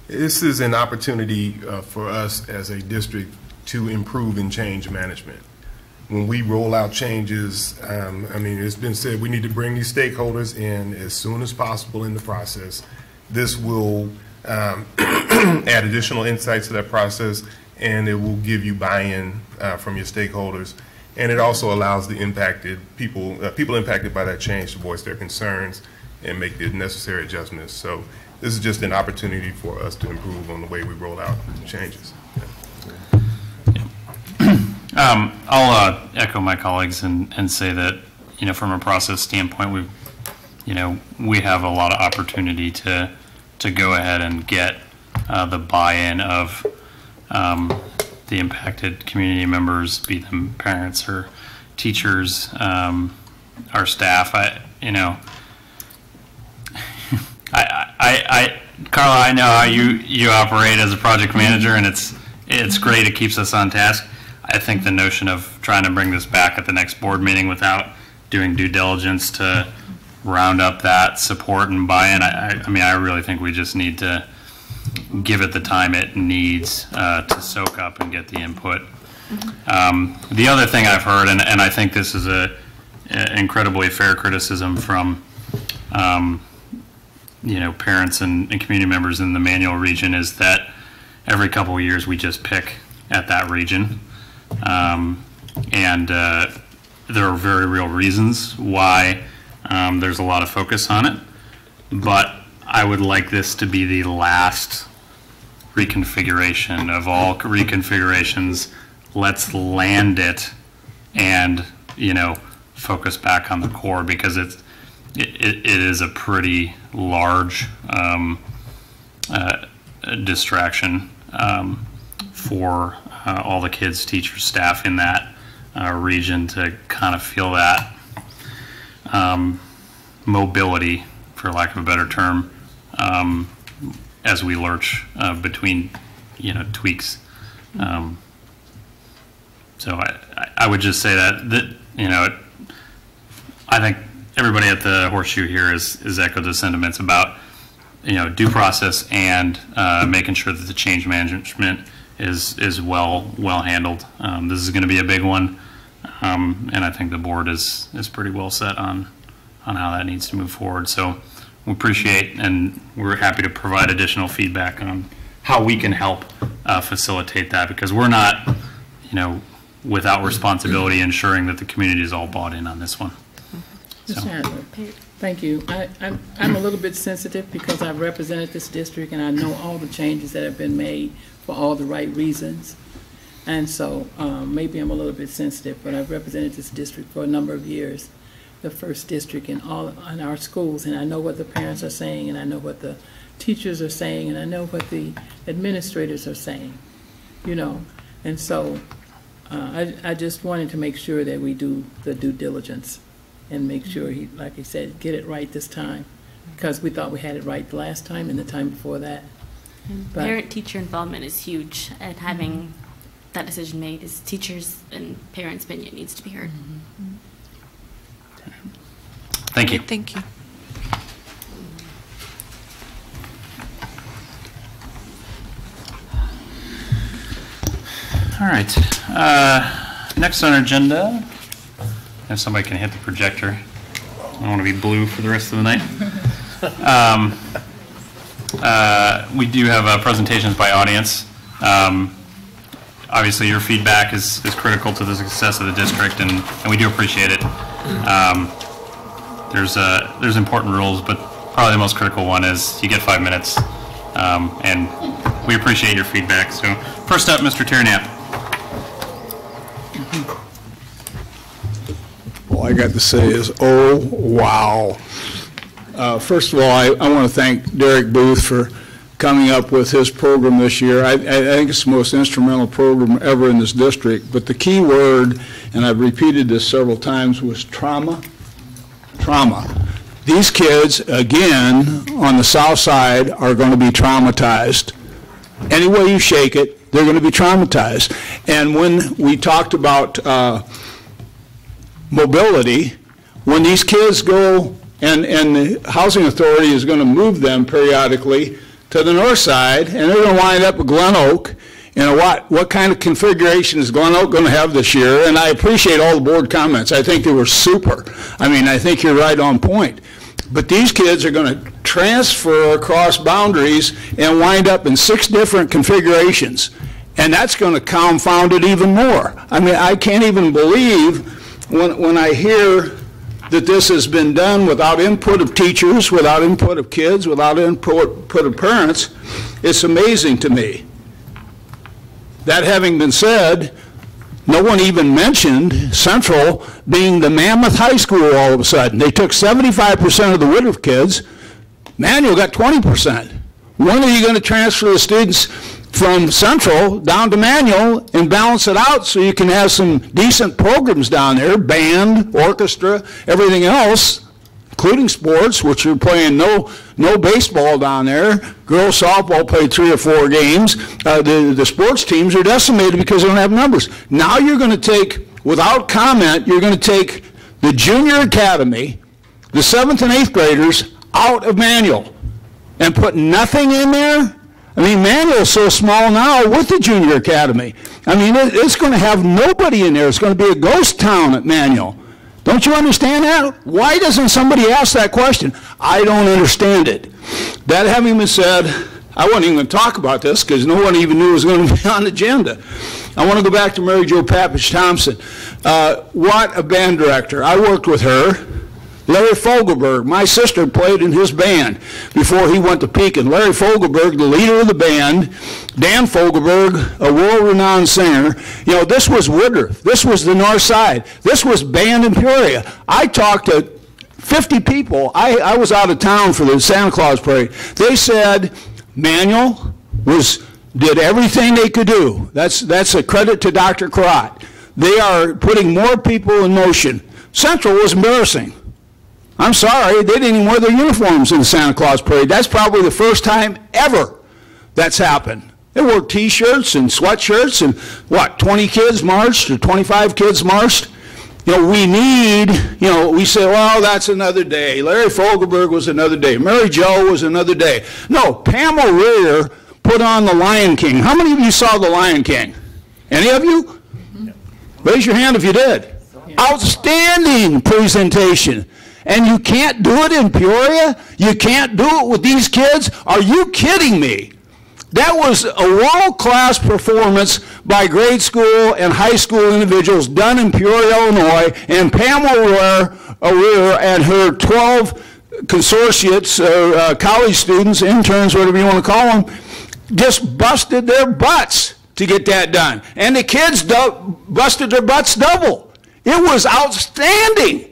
This is an opportunity for us as a district to improve and change management. When we roll out changes, I mean, it's been said we need to bring these stakeholders in as soon as possible in the process. This will add additional insights to that process, and it will give you buy-in from your stakeholders. And it also allows the impacted people impacted by that change to voice their concerns and make the necessary adjustments. So this is just an opportunity for us to improve on the way we roll out changes. I'll echo my colleagues and say that, you know, from a process standpoint, we have a lot of opportunity to go ahead and get the buy-in of the impacted community members, be them parents or teachers, our staff. Carla, I know how you operate as a project manager, and it's great. It keeps us on task. I think the notion of trying to bring this back at the next board meeting without doing due diligence to round up that support and buy-in, I really think we just need to give it the time it needs to soak up and get the input. The other thing I've heard, and I think this is a incredibly fair criticism from parents and community members in the Manual region, is that every couple of years we just pick at that region. And there are very real reasons why there's a lot of focus on it. But I would like this to be the last reconfiguration of all reconfigurations. Let's land it and, focus back on the core, because it is a pretty large distraction for all the kids, teachers, staff in that region to kind of feel that mobility, for lack of a better term, as we lurch between, tweaks. So I would just say that I think everybody at the Horseshoe here is echoed the sentiments about, due process and making sure that the change management is well handled. This is going to be a big one, and I think the board is pretty well set on how that needs to move forward. So we appreciate, and we're happy to provide additional feedback on how we can help facilitate that, because we're not, without responsibility ensuring that the community is all bought in on this one. So. Thank you. I'm a little bit sensitive because I've represented this district and I know all the changes that have been made for all the right reasons. And so maybe I'm a little bit sensitive, but I've represented this district for a number of years, the first district in our schools, and I know what the parents are saying, and I know what the teachers are saying, and I know what the administrators are saying, And so I just wanted to make sure that we do the due diligence and make sure, like he said, get it right this time, because we thought we had it right the last time and the time before that. Parent-teacher involvement is huge, and having that decision made is teachers' and parents' opinion needs to be heard. Thank you. Thank you. All right. Next on our agenda, if somebody can hit the projector. I don't want to be blue for the rest of the night. We do have presentations by audience. Obviously, your feedback is critical to the success of the district, and we do appreciate it. There's important rules, but probably the most critical one is you get 5 minutes And we appreciate your feedback. So first up, Mr. Tiernapp. All I got to say is, oh, wow. First of all, I want to thank Derek Booth for coming up with his program this year. I think it's the most instrumental program ever in this district. But the key word, and I've repeated this several times, was trauma. Trauma. These kids, again, on the south side, are going to be traumatized. Any way you shake it, they're going to be traumatized. And when we talked about mobility, when these kids go, and the housing authority is going to move them periodically to the north side, and they're going to wind up at Glen Oak. You know, what kind of configuration is Glen Oak going to have this year? And I appreciate all the board comments. I think they were super. I mean, I think you're right on point. But these kids are going to transfer across boundaries and wind up in 6 different configurations. And that's going to confound it even more. I mean, I can't even believe when I hear that this has been done without input of teachers, without input of kids, without input of parents. It's amazing to me. That having been said, no one even mentioned Central being the Mammoth High School all of a sudden. They took 75% of the Woodruff kids. Manual got 20%. When are you going to transfer the students from Central down to Manual and balance it out so you can have some decent programs down there, band, orchestra, everything else, including sports, which are playing no baseball down there. Girls softball played 3 or 4 games. The sports teams are decimated because they don't have numbers. Now you're going to take, without comment, you're going to take the junior academy, the 7th and 8th graders out of Manual and put nothing in there? I mean, Manual is so small now with the junior academy. I mean, it's going to have nobody in there. It's going to be a ghost town at Manual. Don't you understand that? Why doesn't somebody ask that question? I don't understand it. That having been said, I wasn't even going to talk about this because no one even knew it was going to be on the agenda. I want to go back to Mary Jo Papich Thompson. What a band director. I worked with her. Larry Fogelberg, my sister played in his band before he went to Pekin. Larry Fogelberg, the leader of the band, Dan Fogelberg, a world-renowned singer. You know, this was Woodruff. This was the north side. This was band in Peoria. I talked to 50 people. I was out of town for the Santa Claus parade. They said Manual did everything they could do. That's a credit to Dr. Carrot. They are putting more people in motion. Central was embarrassing. I'm sorry, they didn't even wear their uniforms in the Santa Claus parade. That's probably the first time ever that's happened. They wore T-shirts and sweatshirts and, 20 kids marched or 25 kids marched? You know, we say, well, that's another day. Larry Fogelberg was another day. Mary Jo was another day. No, Pam O'Rear put on The Lion King. How many of you saw The Lion King? Any of you? Mm-hmm. Raise your hand if you did. Yeah. Outstanding presentation. And you can't do it in Peoria? You can't do it with these kids? Are you kidding me? That was a world-class performance by grade school and high school individuals done in Peoria, Illinois, and Pamela O'Rear and her 12 consortiates, college students, interns, whatever you want to call them, just busted their butts to get that done. And the kids busted their butts double. It was outstanding.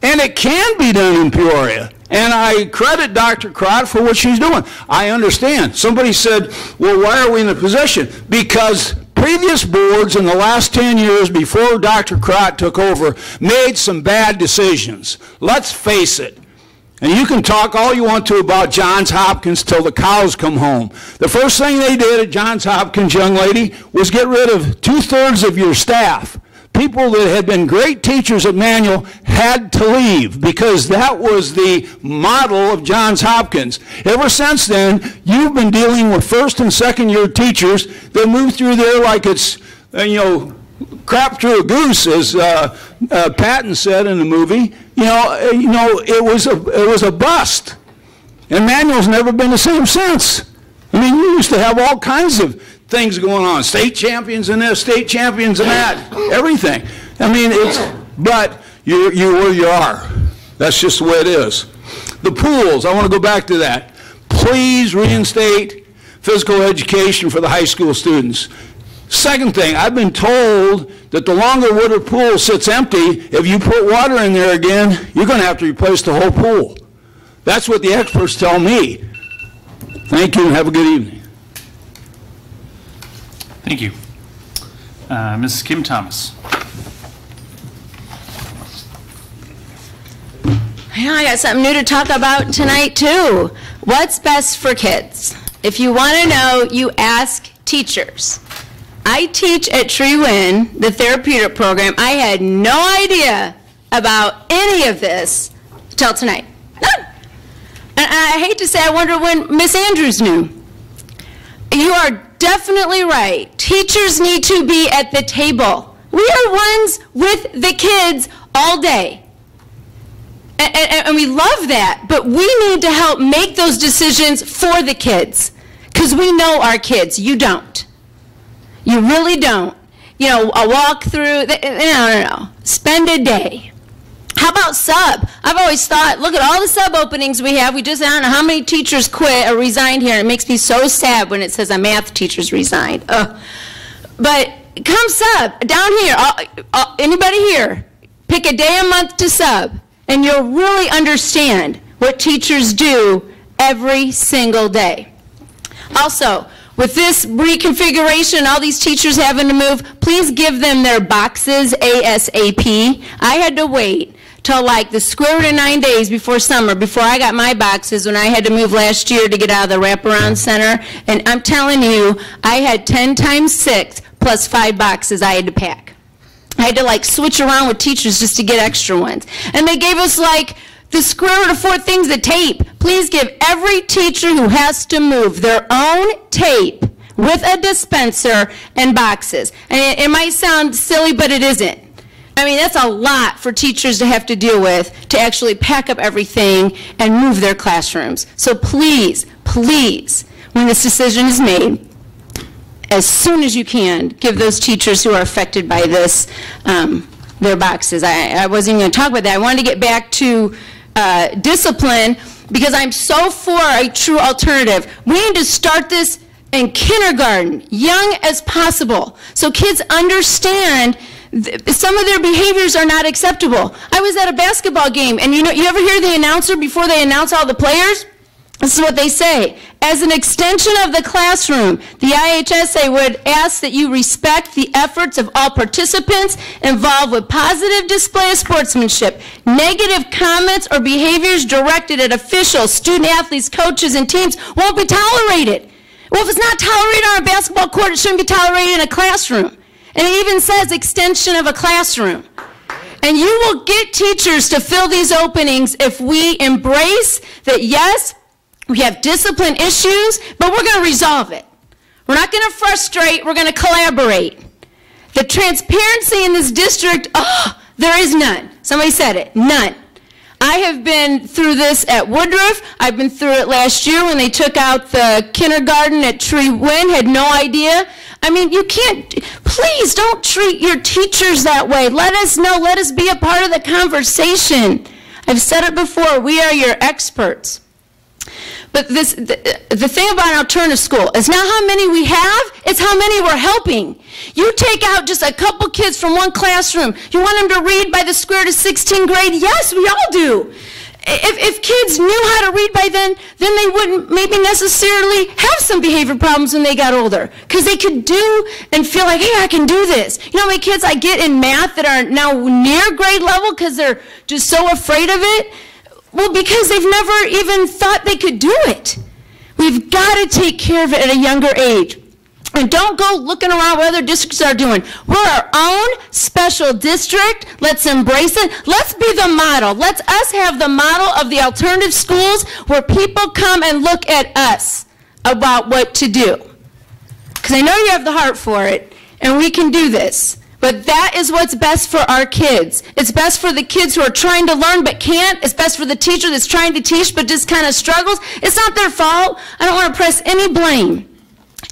And it can be done in Peoria. And I credit Dr. Crott for what she's doing. I understand. Somebody said, well, why are we in a position? Because previous boards in the last 10 years before Dr. Crott took over made some bad decisions. Let's face it. And you can talk all you want to about Johns Hopkins till the cows come home. The first thing they did at Johns Hopkins, young lady, was get rid of 2/3 of your staff. People that had been great teachers at Manual had to leave because that was the model of Johns Hopkins. Ever since then, you've been dealing with first and second year teachers that move through there like it's, crap through a goose, as Patton said in the movie. It was a bust. And Manual's never been the same since. I mean, you used to have all kinds of things going on, state champions in this, state champions in that, everything. I mean, but you're where you are. That's just the way it is. The pools, I want to go back to that. please reinstate physical education for the high school students. Second thing, I've been told that the longer Woodruff Pool sits empty, if you put water in there again, you're going to have to replace the whole pool. That's what the experts tell me. Thank you and have a good evening. Thank you. Mrs. Kim Thomas. Yeah, I got something new to talk about tonight, too. What's best for kids? If you want to know, you ask teachers. I teach at Tree Wind, the therapeutic program. I had no idea about any of this till tonight. None. And I hate to say, I wonder when Miss Andrews knew. You are definitely right. Teachers need to be at the table. We are ones with the kids all day. And we love that, but we need to help make those decisions for the kids, because we know our kids. You don't. You really don't. You know, a walk through, no. Spend a day. How about sub? I've always thought, look at all the sub openings we have. I don't know how many teachers quit or resigned here. And it makes me so sad when it says a math teacher's resigned. But come sub, down here, anybody here, pick a day a month to sub. And you'll really understand what teachers do every single day. Also, with this reconfiguration, all these teachers having to move, please give them their boxes ASAP. I had to wait till like the square root of 9 days before summer, before I got my boxes when I had to move last year to get out of the wraparound center. And I'm telling you, I had 10 times 6 plus 5 boxes I had to pack. I had to like switch around with teachers just to get extra ones. And they gave us like the square root of 4 things of tape. Please give every teacher who has to move their own tape with a dispenser and boxes. And it might sound silly, but it isn't. I mean, that's a lot for teachers to have to deal with, to actually pack up everything and move their classrooms. So please, please, when this decision is made, as soon as you can, give those teachers who are affected by this their boxes. I wasn't even going to talk about that. I wanted to get back to discipline, because I'm so for a true alternative. We need to start this in kindergarten, young as possible, so kids understand some of their behaviors are not acceptable. I was at a basketball game, and you ever hear the announcer before they announce all the players? This is what they say. As an extension of the classroom, the IHSA would ask that you respect the efforts of all participants involved with positive display of sportsmanship. Negative comments or behaviors directed at officials, student athletes, coaches, and teams won't be tolerated. Well, if it's not tolerated on a basketball court, it shouldn't be tolerated in a classroom. And it even says extension of a classroom. And you will get teachers to fill these openings if we embrace that, yes, we have discipline issues, but we're going to resolve it. We're not going to frustrate, we're going to collaborate. The transparency in this district, there is none. Somebody said it, none. I have been through this at Woodruff. I've been through it last year when they took out the kindergarten at Tree Wind, had no idea. I mean, you can't, please don't treat your teachers that way. Let us know, let us be a part of the conversation. I've said it before, we are your experts. But the thing about an alternative school is not how many we have, it's how many we're helping. You take out just a couple kids from one classroom. You want them to read by the square root of 16th grade? Yes, we all do. If kids knew how to read by then they wouldn't maybe necessarily have some behavior problems when they got older, because they could do and feel like, hey, I can do this. You know how many kids I get in math that are now near grade level because they're just so afraid of it? Well, because they've never even thought they could do it. We've got to take care of it at a younger age. And don't go looking around what other districts are doing. We're our own special district. Let's embrace it. Let's be the model. Let us have the model of the alternative schools where people come and look at us about what to do. Because I know you have the heart for it, and we can do this. But that is what's best for our kids. It's best for the kids who are trying to learn but can't. It's best for the teacher that's trying to teach but just kind of struggles. It's not their fault. I don't want to press any blame,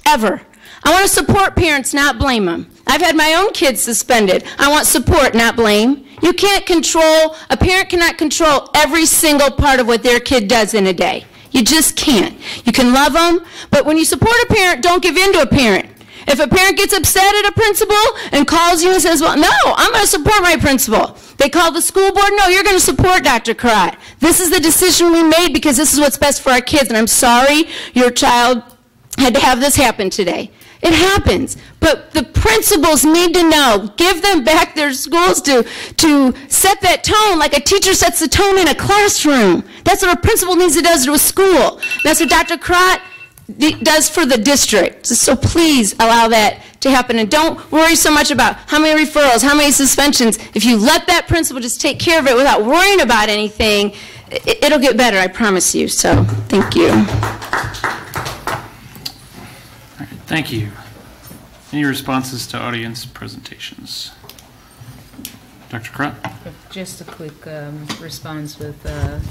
ever. I want to support parents, not blame them. I've had my own kids suspended. I want support, not blame. You can't control, a parent cannot control every single part of what their kid does in a day. You just can't. You can love them, but when you support a parent, don't give in to a parent. If a parent gets upset at a principal and calls you and says, well, no, I'm going to support my principal. They call the school board, no, you're going to support Dr. Karat. This is the decision we made because this is what's best for our kids, and I'm sorry your child had to have this happen today. It happens, but the principals need to know. Give them back their schools to set that tone like a teacher sets the tone in a classroom. That's what a principal needs to do to a school. That's what Dr. Karat does for the district. So please allow that to happen, and don't worry so much about how many referrals, how many suspensions. If you let that principal just take care of it without worrying about anything, it'll get better, I promise you. So thank you. Thank you. Any responses to audience presentations? Dr. Karat? Just a quick response with to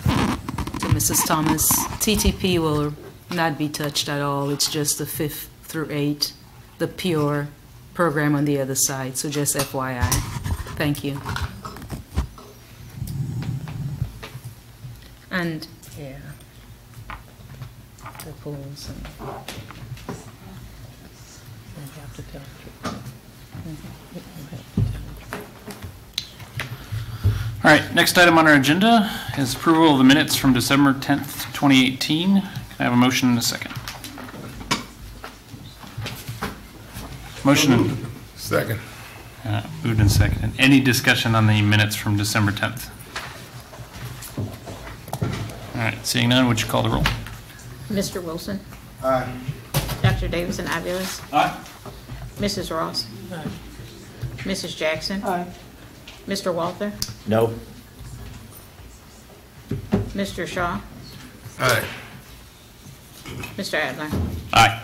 Mrs. Thomas. TTP will not be touched at all. It's just the 5th through 8th, the pure program on the other side. So just FYI. Thank you. And yeah, the pools and. All right, next item on our agenda is approval of the minutes from December 10th, 2018. Can I have a motion and a second? Motion. Second. Moved and seconded. Any discussion on the minutes from December 10th? All right, seeing none, would you call the roll? Mr. Wilson? Aye. Dr. Davidson Aviles? Aye. Mrs. Ross? Aye. Mrs. Jackson? Aye. Mr. Walther? No. Mr. Shaw? Aye. Mr. Adler? Aye.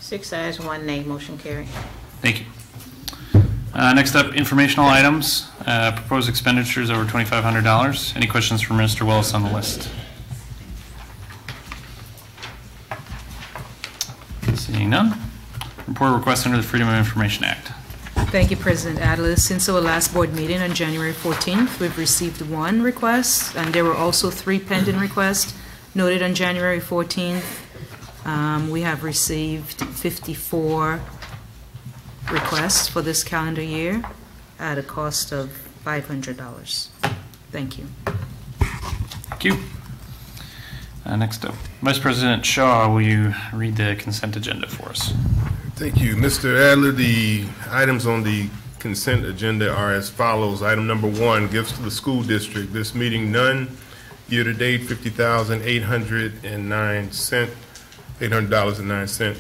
6 ayes, 1 nay, motion carried. Thank you. Next up, informational items. Proposed expenditures over $2,500. Any questions for Mr. Willis on the list? Seeing none. Report request under the Freedom of Information Act. Thank you, President Adler. Since our last board meeting on January 14th, we've received 1 request, and there were also 3 pending requests noted on January 14th. We have received 54 requests for this calendar year at a cost of $500. Thank you. Thank you. Next up, Vice President Shaw, will you read the consent agenda for us? Thank you. Mr. Adler, the items on the consent agenda are as follows. Item number 1, gifts to the school district. This meeting, none. Year-to-date, $800.09.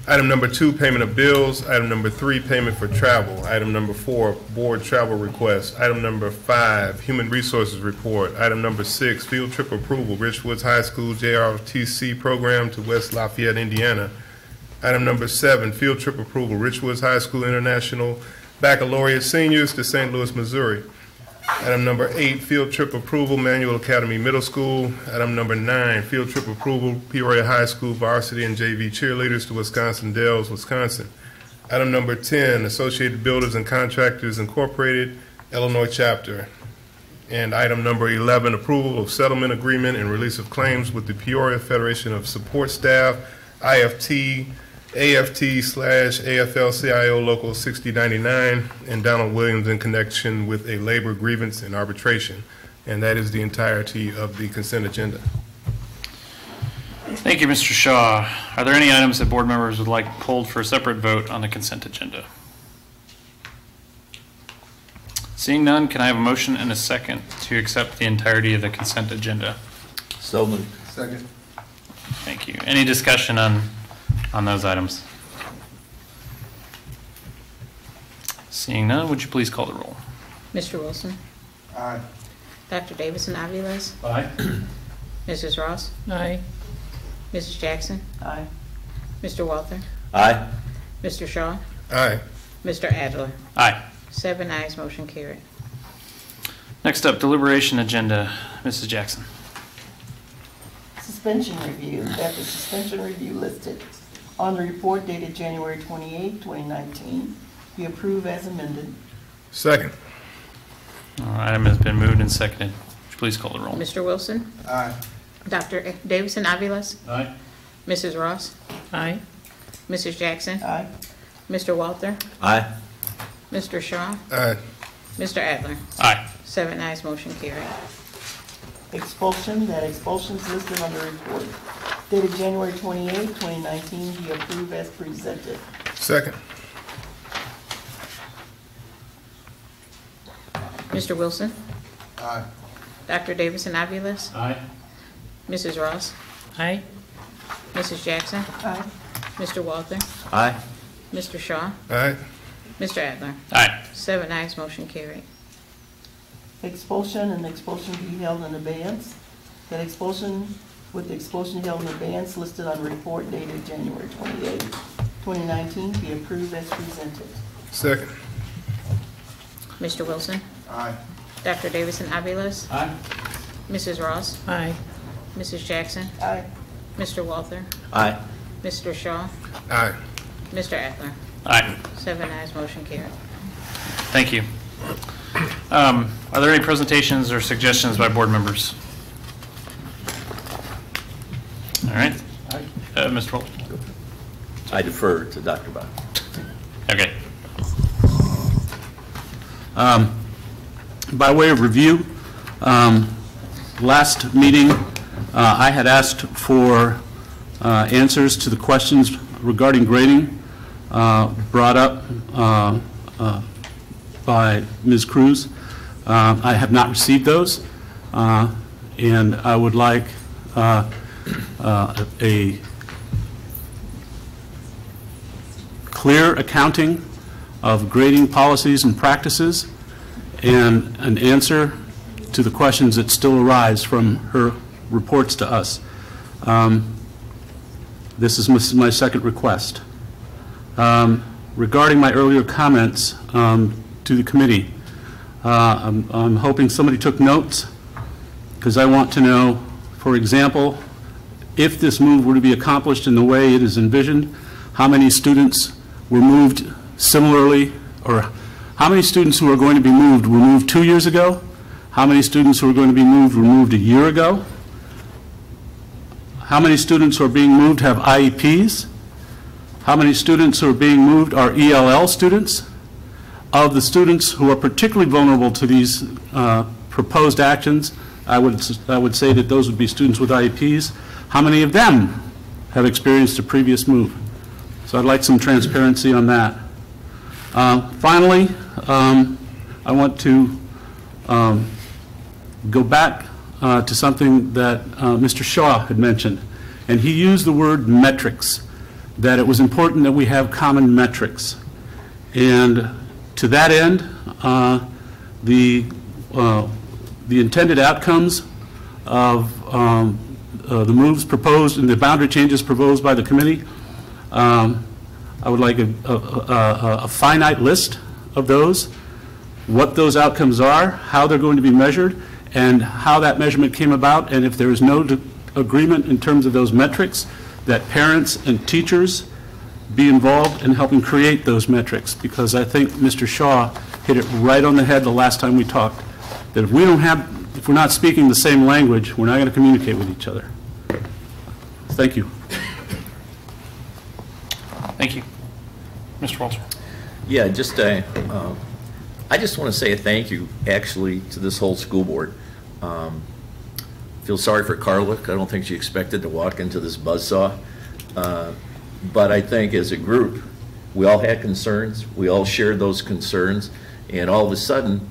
Item number 2, payment of bills. Item number 3, payment for travel. Item number 4, board travel request. Item number 5, human resources report. Item number 6, field trip approval, Richwoods High School JRTC program to West Lafayette, Indiana. Item number 7, field trip approval, Richwoods High School International Baccalaureate Seniors to St. Louis, Missouri. Item number 8, field trip approval, Manual Academy Middle School. Item number 9, field trip approval, Peoria High School varsity and JV cheerleaders to Wisconsin Dells, Wisconsin. Item number 10, Associated Builders and Contractors Incorporated, Illinois chapter. And item number 11, approval of settlement agreement and release of claims with the Peoria Federation of Support Staff, IFT, AFT/AFL-CIO Local 6099, and Donald Williams in connection with a labor grievance and arbitration. And that is the entirety of the consent agenda. Thank you, Mr. Shaw. Are there any items that board members would like pulled for a separate vote on the consent agenda? Seeing none, can I have a motion and a second to accept the entirety of the consent agenda? So moved. Second. Thank you. Any discussion on those items? Seeing none, would you please call the roll? Mr. Wilson? Aye. Dr. Davidson Aviles? Aye. Mrs. Ross? Aye. Mrs. Jackson? Aye. Mr. Walther? Aye. Mr. Shaw? Aye. Mr. Adler? Aye. 7 ayes, motion carried. Next up, deliberation agenda. Mrs. Jackson. Suspension review, that the suspension review listed on the report dated January 28, 2019, be approved as amended. Second. Item has been moved and seconded. Would you please call the roll? Mr. Wilson? Aye. Dr. Davison Aviles? Aye. Mrs. Ross? Aye. Mrs. Jackson? Aye. Mr. Walter? Aye. Mr. Shaw? Aye. Mr. Adler? Aye. 7 ayes, motion carried. Expulsion, that expulsions listed on the report dated January 28, 2019 be approved as presented. Second. Mr. Wilson? Aye. Dr. Davison Aviles? Aye. Mrs. Ross? Aye. Mrs. Jackson? Aye. Mr. Walter? Aye. Mr. Shaw? Aye. Mr. Adler? Aye. 7 ayes, motion carried. Expulsion and expulsion be held in abeyance. That expulsion, with the expulsion held in abeyance listed on the report dated January 28, 2019 be approved as presented. Second. Mr. Wilson? Aye. Dr. Davison Aviles? Aye. Mrs. Ross? Aye. Mrs. Jackson? Aye. Mr. Walter? Aye. Mr. Shaw? Aye. Mr. Adler? Aye. 7 ayes, motion carried. Thank you. Are there any presentations or suggestions by board members? All right. Mr. Walter. I defer to Dr. Bach. Okay. By way of review, last meeting, I had asked for answers to the questions regarding grading brought up by Ms. Cruz. I have not received those, and I would like a clear accounting of grading policies and practices and an answer to the questions that still arise from her reports to us. This is my second request. Regarding my earlier comments to the committee, I'm hoping somebody took notes, because I want to know, for example, if this move were to be accomplished in the way it is envisioned, how many students were moved similarly, or how many students who are going to be moved were moved 2 years ago? How many students who are going to be moved were moved a year ago? How many students who are being moved have IEPs? How many students who are being moved are ELL students? Of the students who are particularly vulnerable to these proposed actions, I would say that those would be students with IEPs. How many of them have experienced a previous move? So I'd like some transparency on that. Finally, I want to go back to something that Mr. Shaw had mentioned, and he used the word metrics, that it was important that we have common metrics. And to that end, the intended outcomes of the moves proposed and the boundary changes proposed by the committee, I would like a finite list of those, what those outcomes are, how they're going to be measured, and how that measurement came about, and if there is no agreement in terms of those metrics, that parents and teachers be involved in helping create those metrics, because I think Mr. Shaw hit it right on the head the last time we talked, that if we're not speaking the same language, we're not going to communicate with each other. Thank you. Thank you. Mr. Walter. Yeah, I just want to say a thank you, actually, to this whole school board. Feel sorry for Carla. I don't think she expected to walk into this buzzsaw. But I think as a group, we all had concerns. We all shared those concerns. And all of a sudden,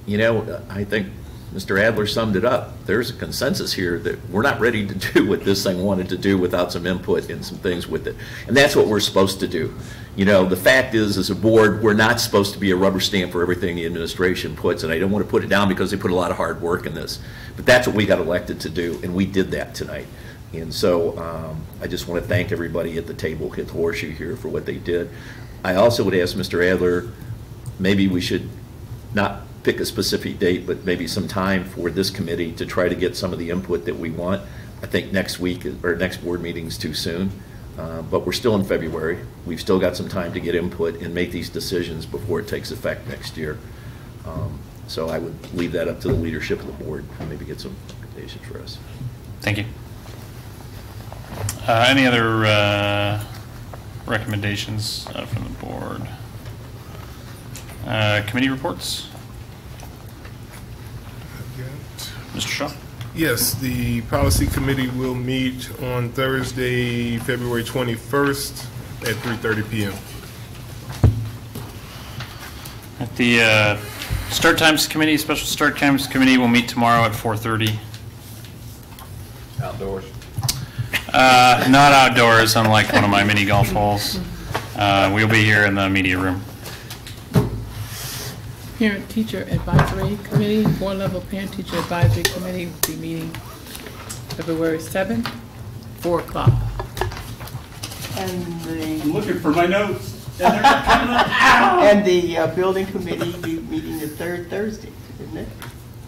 you know, I think Mr. Adler summed it up. There's a consensus here that we're not ready to do what this thing wanted to do without some input and some things with it. And that's what we're supposed to do. You know, the fact is, as a board, we're not supposed to be a rubber stamp for everything the administration puts, and I don't want to put it down because they put a lot of hard work in this. But that's what we got elected to do, and we did that tonight. And so I just want to thank everybody at the table, hit the horseshoe here, for what they did. I also would ask Mr. Adler, maybe we should not pick a specific date, but maybe some time for this committee to try to get some of the input that we want. I think next week or next board meeting is too soon, but we're still in February. We've still got some time to get input and make these decisions before it takes effect next year. So I would leave that up to the leadership of the board and maybe get some recommendations for us. Thank you. Any other recommendations from the board? Committee reports? Mr. Shaw? Yes, the policy committee will meet on Thursday, February 21st at 3:30 p.m. At the start times committee, special start times committee will meet tomorrow at 4:30. Outdoors. Not outdoors, unlike one of my mini golf holes. We'll be here in the media room. Parent-teacher advisory committee, board-level parent-teacher advisory committee will be meeting February 7th, 4 o'clock. And I'm looking for my notes. and the building committee be meeting the third Thursday, isn't it?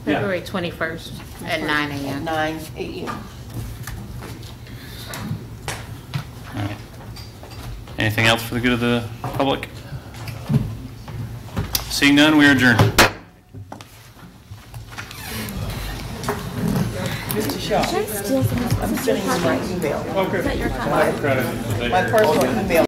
February 21st at 9 a.m. At 9 a.m. All right. Anything else for the good of the public? Seeing none, we are adjourned. Mr. Shaw, I'm sending you my email. Okay. My personal email.